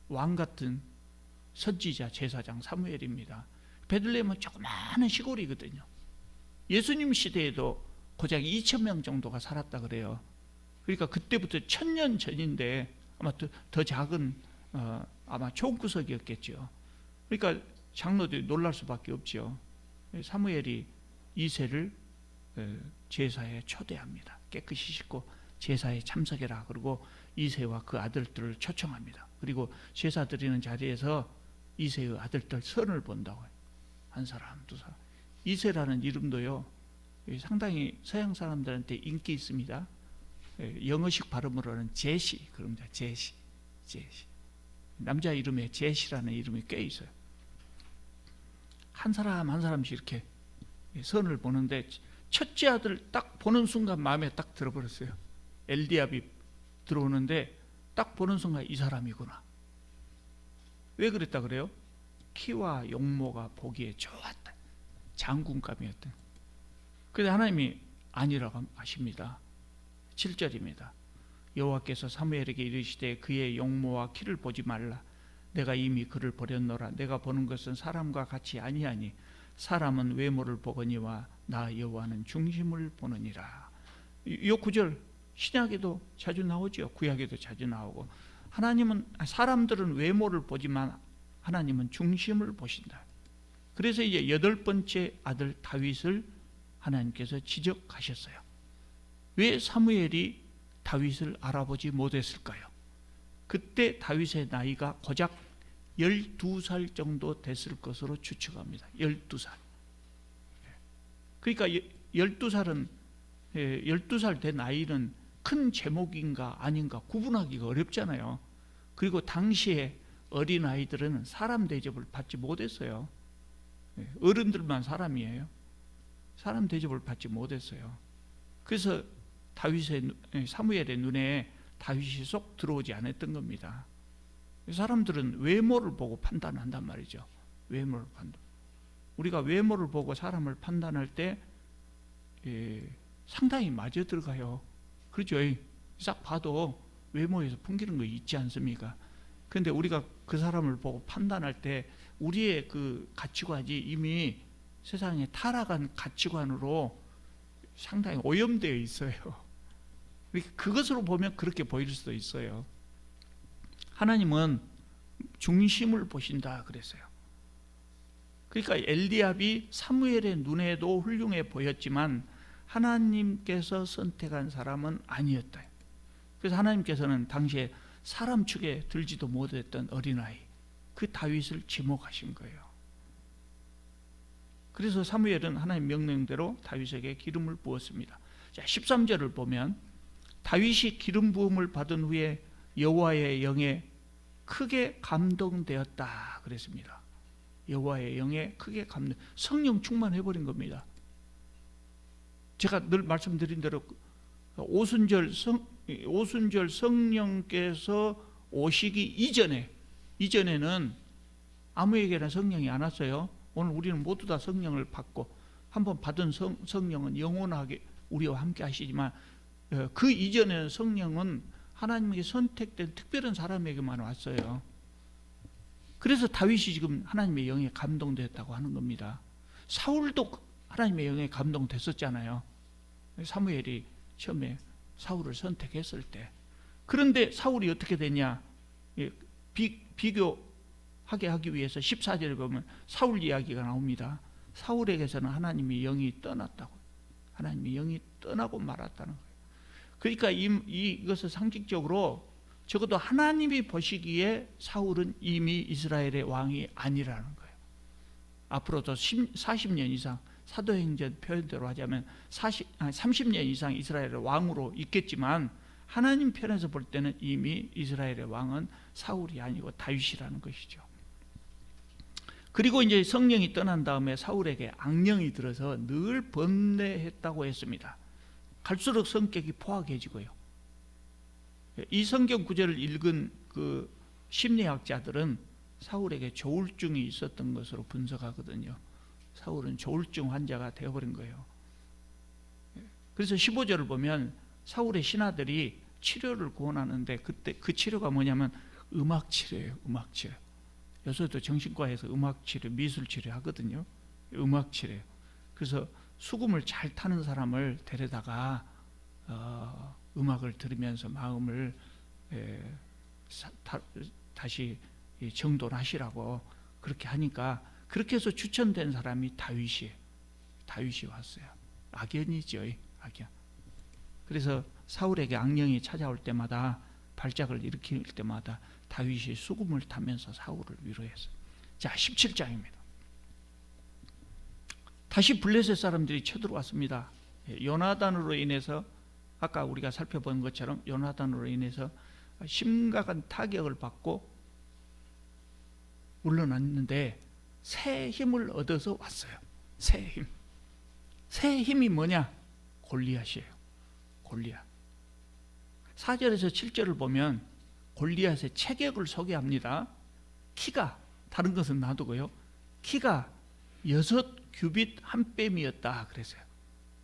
A: 왕 같은 선지자 제사장 사무엘입니다. 베들레헴은 조그마한 시골이거든요. 예수님 시대에도 고작 2,000명 정도가 살았다 그래요. 그러니까 그때부터 1000년 전인데 아마 더 작은 아마 총구석이었겠죠. 그러니까 장로들이 놀랄 수밖에 없죠. 사무엘이 이새를 제사에 초대합니다. 깨끗이 씻고 제사에 참석해라. 그리고 이새와 그 아들들을 초청합니다. 그리고 제사 드리는 자리에서 이새의 아들들 선을 본다고 해요. 한 사람, 두 사람. 이새라는 이름도요, 상당히 서양 사람들한테 인기 있습니다. 영어식 발음으로는 제시, 그럽니다. 제시. 남자 이름에 제시라는 이름이 꽤 있어요. 한 사람 한 사람씩 이렇게 선을 보는데 첫째 아들 딱 보는 순간 마음에 딱 들어버렸어요. 엘디압이 들어오는데 딱 보는 순간 이 사람이구나. 왜 그랬다 그래요? 키와 용모가 보기에 좋았다. 장군감이었다. 그런데 하나님이 아니라고 하십니다. 7절입니다. 여호와께서 사무엘에게 이르시되 그의 용모와 키를 보지 말라. 내가 이미 그를 버렸노라. 내가 보는 것은 사람과 같이 아니하니 사람은 외모를 보거니와 나 여호와는 중심을 보느니라. 이 구절 신약에도 자주 나오죠. 구약에도 자주 나오고. 하나님은, 사람들은 외모를 보지만 하나님은 중심을 보신다. 그래서 이제 8번째 아들 다윗을 하나님께서 지적하셨어요. 왜 사무엘이 다윗을 알아보지 못했을까요? 그때 다윗의 나이가 고작 12살 정도 됐을 것으로 추측합니다. 12살. 그러니까 12살 된 아이는 큰 제목인가 아닌가 구분하기가 어렵잖아요. 그리고 당시에 어린아이들은 사람 대접을 받지 못했어요. 어른들만 사람이에요. 사람 대접을 받지 못했어요. 그래서 사무엘의 눈에 다윗이 쏙 들어오지 않았던 겁니다. 사람들은 외모를 보고 판단한단 말이죠. 외모를 판단. 우리가 외모를 보고 사람을 판단할 때 상당히 맞아 들어가요. 그렇죠? 싹 봐도 외모에서 풍기는 거 있지 않습니까? 그런데 우리가 그 사람을 보고 판단할 때 우리의 그 가치관이 이미 세상에 타락한 가치관으로 상당히 오염되어 있어요. 그것으로 보면 그렇게 보일 수도 있어요. 하나님은 중심을 보신다 그랬어요. 그러니까 엘디압이 사무엘의 눈에도 훌륭해 보였지만 하나님께서 선택한 사람은 아니었다. 그래서 하나님께서는 당시에 사람 축에 들지도 못했던 어린아이, 그 다윗을 지목하신 거예요. 그래서 사무엘은 하나님 명령대로 다윗에게 기름을 부었습니다. 자, 13절을 보면 다윗이 기름 부음을 받은 후에 여호와의 영에 크게 감동되었다 그랬습니다. 여호와의 영에 크게 성령 충만해버린 겁니다. 제가 늘 말씀드린 대로 오순절 성령께서 오시기 이전에는 아무에게나 성령이 안 왔어요. 오늘 우리는 모두 다 성령을 받고 한번 받은 성령은 영원하게 우리와 함께 하시지만 그 이전에는 성령은 하나님에게 선택된 특별한 사람에게만 왔어요. 그래서 다윗이 지금 하나님의 영에 감동되었다고 하는 겁니다. 사울도 하나님의 영에 감동됐었잖아요. 사무엘이 처음에 사울을 선택했을 때. 그런데 사울이 어떻게 되냐? 비교하게 하기 위해서 14절에 보면 사울 이야기가 나옵니다. 사울에게서는 하나님의 영이 떠났다고. 하나님의 영이 떠나고 말았다는 거예요. 그러니까 이것을 상징적으로 적어도 하나님이 보시기에 사울은 이미 이스라엘의 왕이 아니라는 거예요. 앞으로도 40년 이상, 사도행전 표현대로 하자면 30년 이상 이스라엘의 왕으로 있겠지만 하나님 편에서 볼 때는 이미 이스라엘의 왕은 사울이 아니고 다윗이라는 것이죠. 그리고 이제 성령이 떠난 다음에 사울에게 악령이 들어서 늘 번뇌했다고 했습니다. 갈수록 성격이 포악해지고요. 이 성경 구절을 읽은 그 심리학자들은 사울에게 조울증이 있었던 것으로 분석하거든요. 사울은 조울증 환자가 되어버린 거예요. 그래서 15절을 보면 사울의 신하들이 치료를 구원하는데 그때 그 치료가 뭐냐면 음악 치료예요. 음악 치료. 요새도 정신과에서 음악 치료, 미술 치료 하거든요. 음악 치료. 그래서 수금을 잘 타는 사람을 데려다가 음악을 들으면서 마음을 다시 정돈하시라고 그렇게 하니까, 그렇게 해서 추천된 사람이 다윗이 왔어요. 악연이죠, 악연. 그래서 사울에게 악령이 찾아올 때마다, 발작을 일으킬 때마다 다윗이 수금을 타면서 사울을 위로했어요. 자, 17장입니다. 다시 블레셋 사람들이 쳐들어왔습니다. 요나단으로 인해서, 아까 우리가 살펴본 것처럼 요나단으로 인해서 심각한 타격을 받고 물러났는데 새 힘을 얻어서 왔어요. 새 힘. 새 힘이 뭐냐? 골리앗이에요. 골리앗. 4절에서 7절을 보면 골리앗의 체격을 소개합니다. 키가, 다른 것은 놔두고요, 키가 6규빗 한 뼘이었다 그랬어요.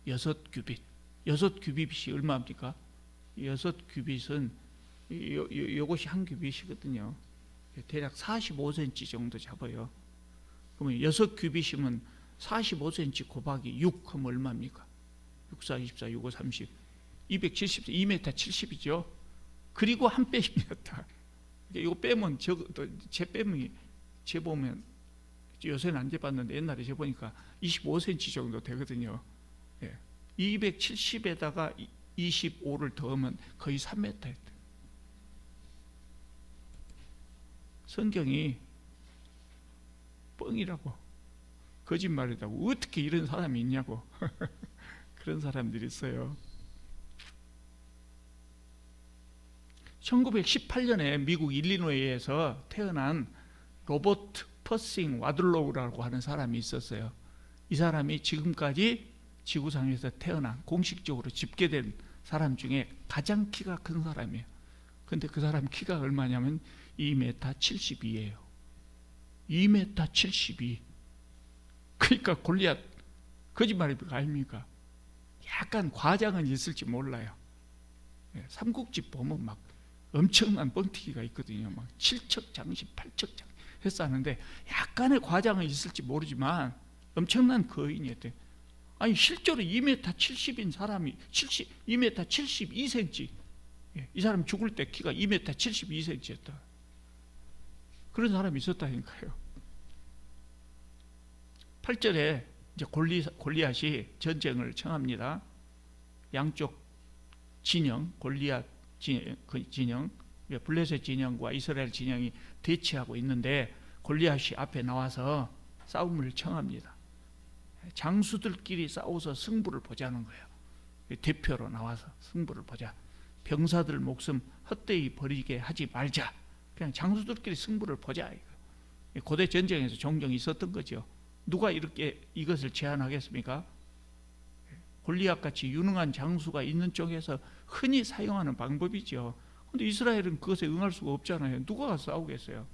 A: 6규빗. 6규빗이 얼마입니까? 6규빗은 요것이 한 규빗이거든요. 대략 45cm 정도 잡아요. 그러면 6규빗이면 45cm 곱하기 6 하면 얼마입니까? 6, 4, 24, 6, 5, 30, 270, 2m 70이죠. 그리고 한 뼘이었다. 이거 빼면 제 빼면 재보면, 요새는 안 재봤는데 옛날에 재보니까 25cm 정도 되거든요. 270에다가 25를 더하면 거의 3m였대. 성경이 뻥이라고, 거짓말이라고, 어떻게 이런 사람이 있냐고. 그런 사람들이 있어요. 1918년에 미국 일리노이에서 태어난 로버트 퍼싱 와들로우라고 하는 사람이 있었어요. 이 사람이 지금까지 지구상에서 태어난, 공식적으로 집계된 사람 중에 가장 키가 큰 사람이에요. 근데 그 사람 키가 얼마냐면 2m 72예요. 2m 72. 그러니까 골리앗, 거짓말입니까 아닙니까? 약간 과장은 있을지 몰라요. 삼국지 보면 막 엄청난 뻥튀기가 있거든요. 막 7척 장신, 8척 장신 했었는데 약간의 과장은 있을지 모르지만 엄청난 거인이었대요. 아니 실제로 2m 70인 사람이 2m 72cm, 이 사람 죽을 때 키가 2m 72cm였다. 그런 사람이 있었다니까요. 8절에 이제 골리앗이 전쟁을 청합니다. 양쪽 진영, 골리앗 진영, 블레셋 진영과 이스라엘 진영이 대치하고 있는데 골리앗이 앞에 나와서 싸움을 청합니다. 장수들끼리 싸워서 승부를 보자는 거예요. 대표로 나와서 승부를 보자. 병사들 목숨 헛되이 버리게 하지 말자. 그냥 장수들끼리 승부를 보자. 고대 전쟁에서 종종 있었던 거죠. 누가 이렇게 이것을 제안하겠습니까? 골리앗같이 유능한 장수가 있는 쪽에서 흔히 사용하는 방법이죠. 그런데 이스라엘은 그것에 응할 수가 없잖아요. 누가 가서 싸우겠어요?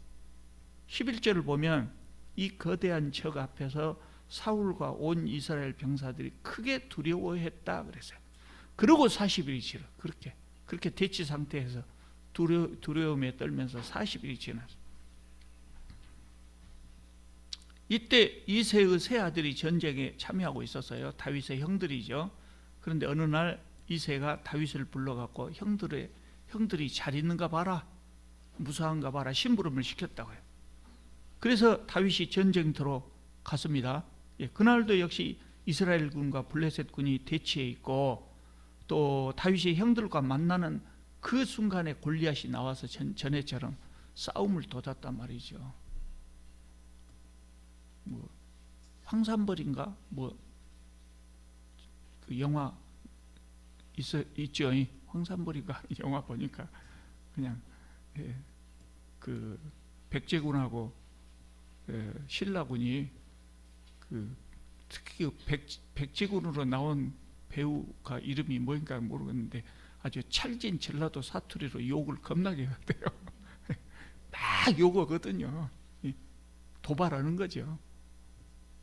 A: 11절을 보면 이 거대한 적 앞에서 사울과 온 이스라엘 병사들이 크게 두려워했다 그랬어요. 그리고 40일이 지나, 그렇게 대치 상태에서 두려움에 떨면서 40일이 지났어요. 이때 이새의 세 아들이 전쟁에 참여하고 있었어요. 다윗의 형들이죠. 그런데 어느 날 이새가 다윗을 불러갖고 형들이 잘 있는가 봐라, 무사한가 봐라, 심부름을 시켰다고요. 그래서 다윗이 전쟁터로 갔습니다. 그날도 역시 이스라엘 군과 블레셋 군이 대치해 있고, 또 다윗이 형들과 만나는 그 순간에 골리앗이 나와서 전에처럼 싸움을 돋았단 말이죠. 뭐 황산벌인가 그 영화 있죠. 황산벌인가 영화 보니까 그냥 그 백제군하고 신라군이 특히 백제군으로 나온 배우가 이름이 뭔가 모르겠는데 아주 찰진 전라도 사투리로 욕을 겁나게 하대요. 막 욕하거든요. 도발하는 거죠.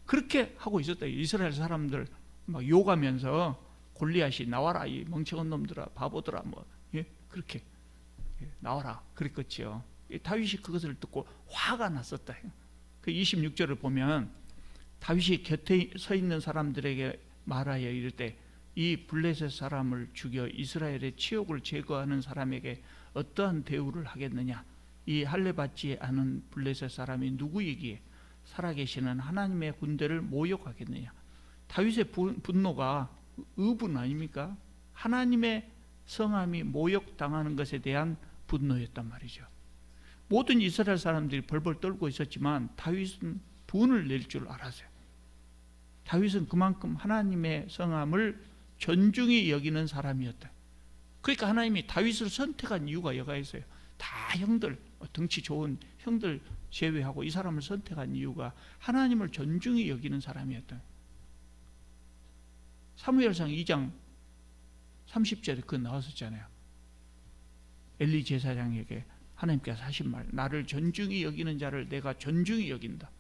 A: 그렇게 하고 있었다. 이스라엘 사람들 막 욕하면서 골리앗이 나와라 이 멍청한 놈들아 바보들아 뭐 그렇게 나와라 그랬겠죠. 다윗이 그것을 듣고 화가 났었다. 그 26절을 보면 다윗이 곁에 서 있는 사람들에게 말하여 이를 때 이 블레셋 사람을 죽여 이스라엘의 치욕을 제거하는 사람에게 어떠한 대우를 하겠느냐. 이 할례받지 않은 블레셋 사람이 누구이기에 살아계시는 하나님의 군대를 모욕하겠느냐. 다윗의 분노가 의분 아닙니까? 하나님의 성함이 모욕당하는 것에 대한 분노였단 말이죠. 모든 이스라엘 사람들이 벌벌 떨고 있었지만 다윗은 분을 낼 줄 알았어요. 다윗은 그만큼 하나님의 성함을 존중히 여기는 사람이었다. 그러니까 하나님이 다윗을 선택한 이유가 여가 있어요. 다 형들, 덩치 좋은 형들 제외하고 이 사람을 선택한 이유가 하나님을 존중히 여기는 사람이었다. 사무엘상 2장 30절에 그거 나왔었잖아요. 엘리 제사장에게 하나님께서 하신 말, 나를 존중히 여기는 자를 내가 존중히 여긴다.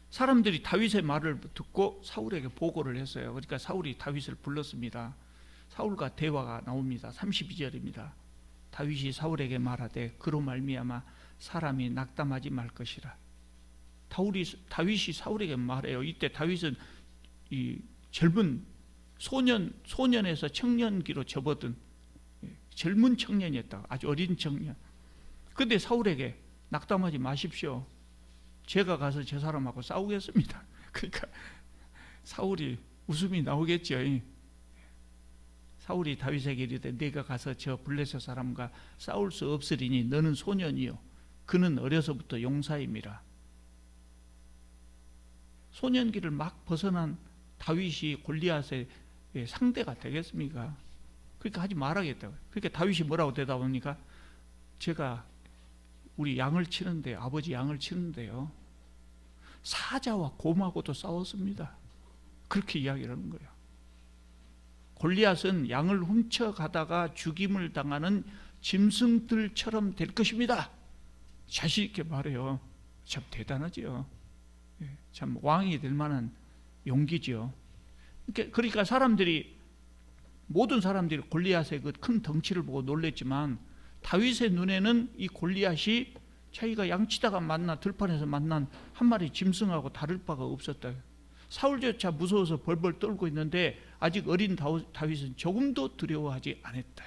A: 사람들이 다윗의 말을 듣고 사울에게 보고를 했어요. 그러니까 사울이 다윗을 불렀습니다. 사울과 대화가 나옵니다. 32절입니다. 다윗이 사울에게 말하되 그로 말미암아 사람이 낙담하지 말 것이라. 다윗이 사울에게 말해요. 이때 다윗은 이 젊은 소년에서 청년기로 접어든 젊은 청년이었다. 아주 어린 청년. 근데 사울에게 낙담하지 마십시오. 제가 가서 저 사람하고 싸우겠습니다. 그러니까 사울이 웃음이 나오겠죠. 사울이 다윗에게 이르되 네가 가서 저 블레셋 사람과 싸울 수 없으리니 너는 소년이요 그는 어려서부터 용사임이라. 소년기를 막 벗어난 다윗이 골리앗의 상대가 되겠습니까? 그러니까 하지 말아야겠다고. 그러니까 다윗이 뭐라고 대답합니까? 제가 우리 양을 치는데 아버지 양을 치는데요 사자와 곰하고도 싸웠습니다. 그렇게 이야기를 하는 거예요. 골리앗은 양을 훔쳐가다가 죽임을 당하는 짐승들처럼 될 것입니다. 자신 있게 말해요. 참 대단하죠. 참 왕이 될 만한 용기죠. 그러니까 모든 사람들이 골리앗의 그 큰 덩치를 보고 놀랬지만 다윗의 눈에는 이 골리앗이 자기가 양치다가 들판에서 만난 한 마리 짐승하고 다를 바가 없었다. 사울조차 무서워서 벌벌 떨고 있는데 아직 어린 다윗은 조금도 두려워하지 않았다.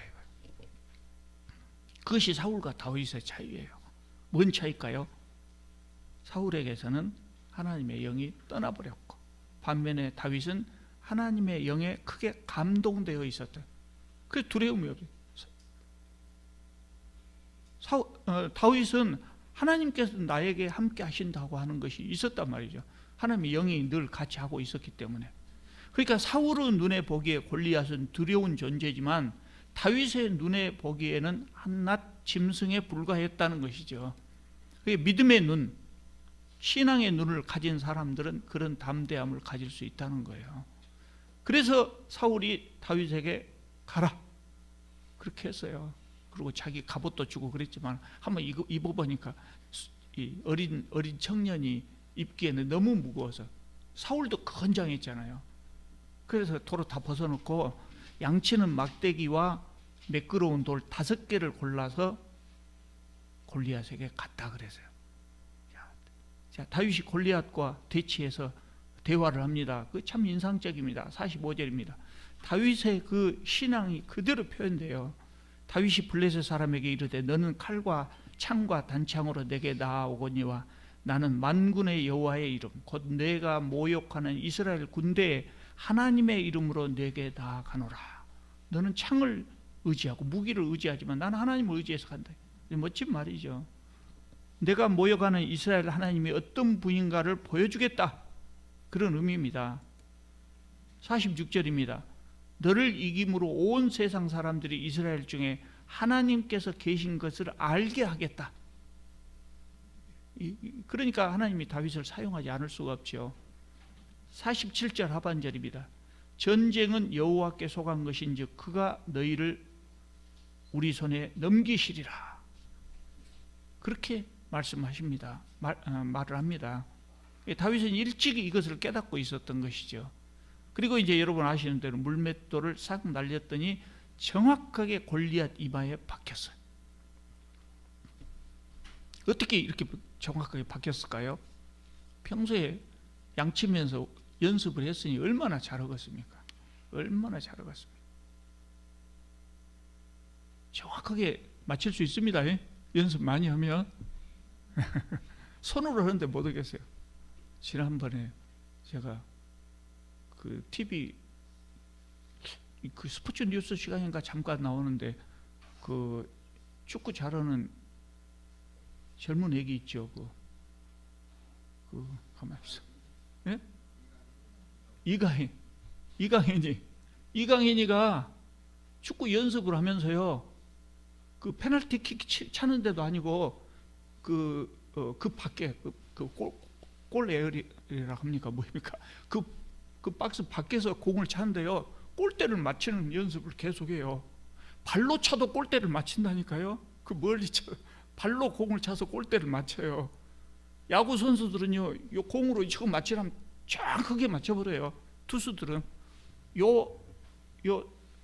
A: 그것이 사울과 다윗의 차이예요. 뭔 차이일까요? 사울에게서는 하나님의 영이 떠나버렸고 반면에 다윗은 하나님의 영에 크게 감동되어 있었다. 그래서 두려움이 없어요. 다윗은 하나님께서 나에게 함께 하신다고 하는 것이 있었단 말이죠. 하나님의 영이 늘 같이 하고 있었기 때문에. 그러니까 사울의 눈에 보기에 골리앗은 두려운 존재지만 다윗의 눈에 보기에는 한낱 짐승에 불과했다는 것이죠. 믿음의 눈, 신앙의 눈을 가진 사람들은 그런 담대함을 가질 수 있다는 거예요. 그래서 사울이 다윗에게 가라 그렇게 했어요. 그리고 자기 갑옷도 주고 그랬지만 한번 입어보니까 이 어린 청년이 입기에는 너무 무거워서 사울도 건장했잖아요. 그래서 도로 다 벗어놓고 양치는 막대기와 매끄러운 돌 5개를 골라서 골리앗에게 갔다 그랬어요. 자, 다윗이 골리앗과 대치해서 대화를 합니다. 그 참 인상적입니다. 45절입니다. 다윗의 그 신앙이 그대로 표현돼요. 다윗이 블레셋 사람에게 이르되 너는 칼과 창과 단창으로 내게 나아오거니와 나는 만군의 여호와의 이름 곧 내가 모욕하는 이스라엘 군대의 하나님의 이름으로 내게 나아가노라. 너는 창을 의지하고 무기를 의지하지만 나는 하나님을 의지해서 간다. 멋진 말이죠. 내가 모욕하는 이스라엘 하나님이 어떤 분인가를 보여주겠다. 그런 의미입니다. 46절입니다. 너를 이김으로 온 세상 사람들이 이스라엘 중에 하나님께서 계신 것을 알게 하겠다. 그러니까 하나님이 다윗을 사용하지 않을 수가 없죠. 47절 하반절입니다. 전쟁은 여호와께 속한 것인즉 그가 너희를 우리 손에 넘기시리라. 그렇게 말씀하십니다. 말을 합니다. 다윗은 일찍이 이것을 깨닫고 있었던 것이죠. 그리고 이제 여러분 아시는 대로 물맷돌을 싹 날렸더니 정확하게 골리앗 이마에 박혔어요. 어떻게 이렇게 정확하게 박혔을까요? 평소에 양치면서 연습을 했으니 얼마나 잘하겠습니까? 얼마나 잘하겠습니까? 정확하게 맞힐 수 있습니다. 연습 많이 하면. 손으로 하는데 못 하겠어요. 지난번에 제가 그 TV 그 스포츠 뉴스 시간인가 잠깐 나오는데 그 축구 잘하는 젊은 애기 있죠. 그 가만 있어. 예? 이강인이가 축구 연습을 하면서요. 그 페널티킥 차는데도 아니고 그 밖에 골 에어리라 합니까? 뭡니까? 그 박스 밖에서 공을 차는데요. 골대를 맞추는 연습을 계속해요. 발로 차도 골대를 맞춘다니까요. 그 멀리 발로 공을 차서 골대를 맞춰요. 야구 선수들은요, 요 공으로 지금 맞추려면 정확하게 맞춰버려요. 투수들은 요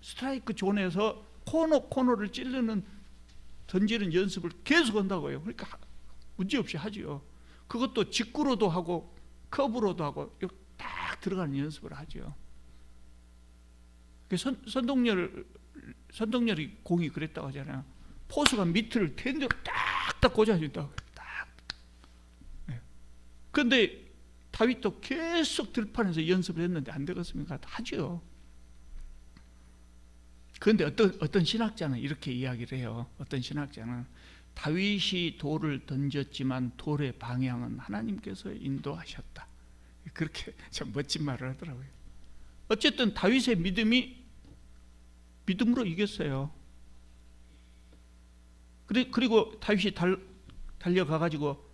A: 스트라이크 존에서 코너를 던지는 연습을 계속 한다고요. 그러니까 문제없이 하죠. 그것도 직구로도 하고 커브로도 하고 딱 들어가는 연습을 하죠. 선동열이 공이 그랬다고 하잖아요. 포수가 밑을 텐대로 딱딱 꽂아준다고. 딱. 그런데 다윗도 계속 들판에서 연습을 했는데 안 되겠습니까? 하죠. 그런데 어떤 신학자는 이렇게 이야기를 해요. 어떤 신학자는 다윗이 돌을 던졌지만 돌의 방향은 하나님께서 인도하셨다. 그렇게 참 멋진 말을 하더라고요. 어쨌든 다윗의 믿음으로 이겼어요. 그리고 다윗이 달려가가지고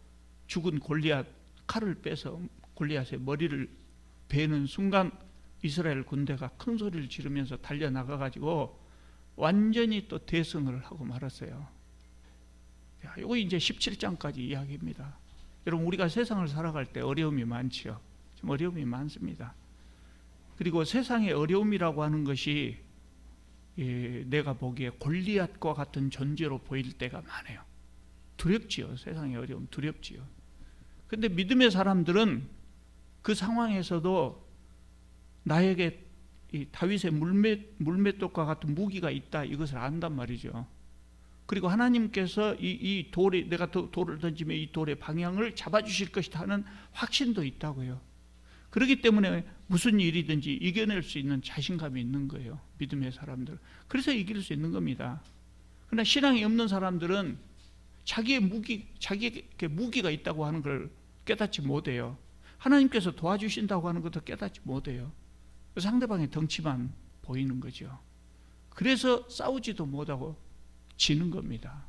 A: 죽은 골리앗 칼을 빼서 골리앗의 머리를 베는 순간 이스라엘 군대가 큰 소리를 지르면서 달려나가가지고 완전히 또 대승을 하고 말았어요. 이거 이제 17장까지 이야기입니다. 여러분, 우리가 세상을 살아갈 때 어려움이 많지요. 좀 어려움이 많습니다. 그리고 세상의 어려움이라고 하는 것이 내가 보기에 골리앗과 같은 존재로 보일 때가 많아요. 두렵지요. 세상의 어려움 두렵지요. 그런데 믿음의 사람들은 그 상황에서도 나에게 이 다윗의 물맷돌과 같은 무기가 있다, 이것을 안단 말이죠. 그리고 하나님께서 이 돌이, 내가 돌을 던지면 이 돌의 방향을 잡아주실 것이다 하는 확신도 있다고요. 그렇기 때문에 무슨 일이든지 이겨낼 수 있는 자신감이 있는 거예요. 믿음의 사람들. 그래서 이길 수 있는 겁니다. 그러나 신앙이 없는 사람들은 자기에게 무기가 있다고 하는 걸 깨닫지 못해요. 하나님께서 도와주신다고 하는 것도 깨닫지 못해요. 상대방의 덩치만 보이는 거죠. 그래서 싸우지도 못하고 지는 겁니다.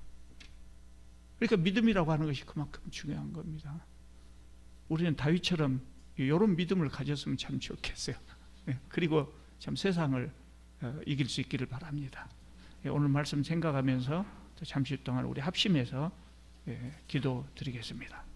A: 그러니까 믿음이라고 하는 것이 그만큼 중요한 겁니다. 우리는 다윗처럼 이런 믿음을 가졌으면 참 좋겠어요. 그리고 참 세상을 이길 수 있기를 바랍니다. 오늘 말씀 생각하면서 잠시 동안 우리 합심해서 기도 드리겠습니다.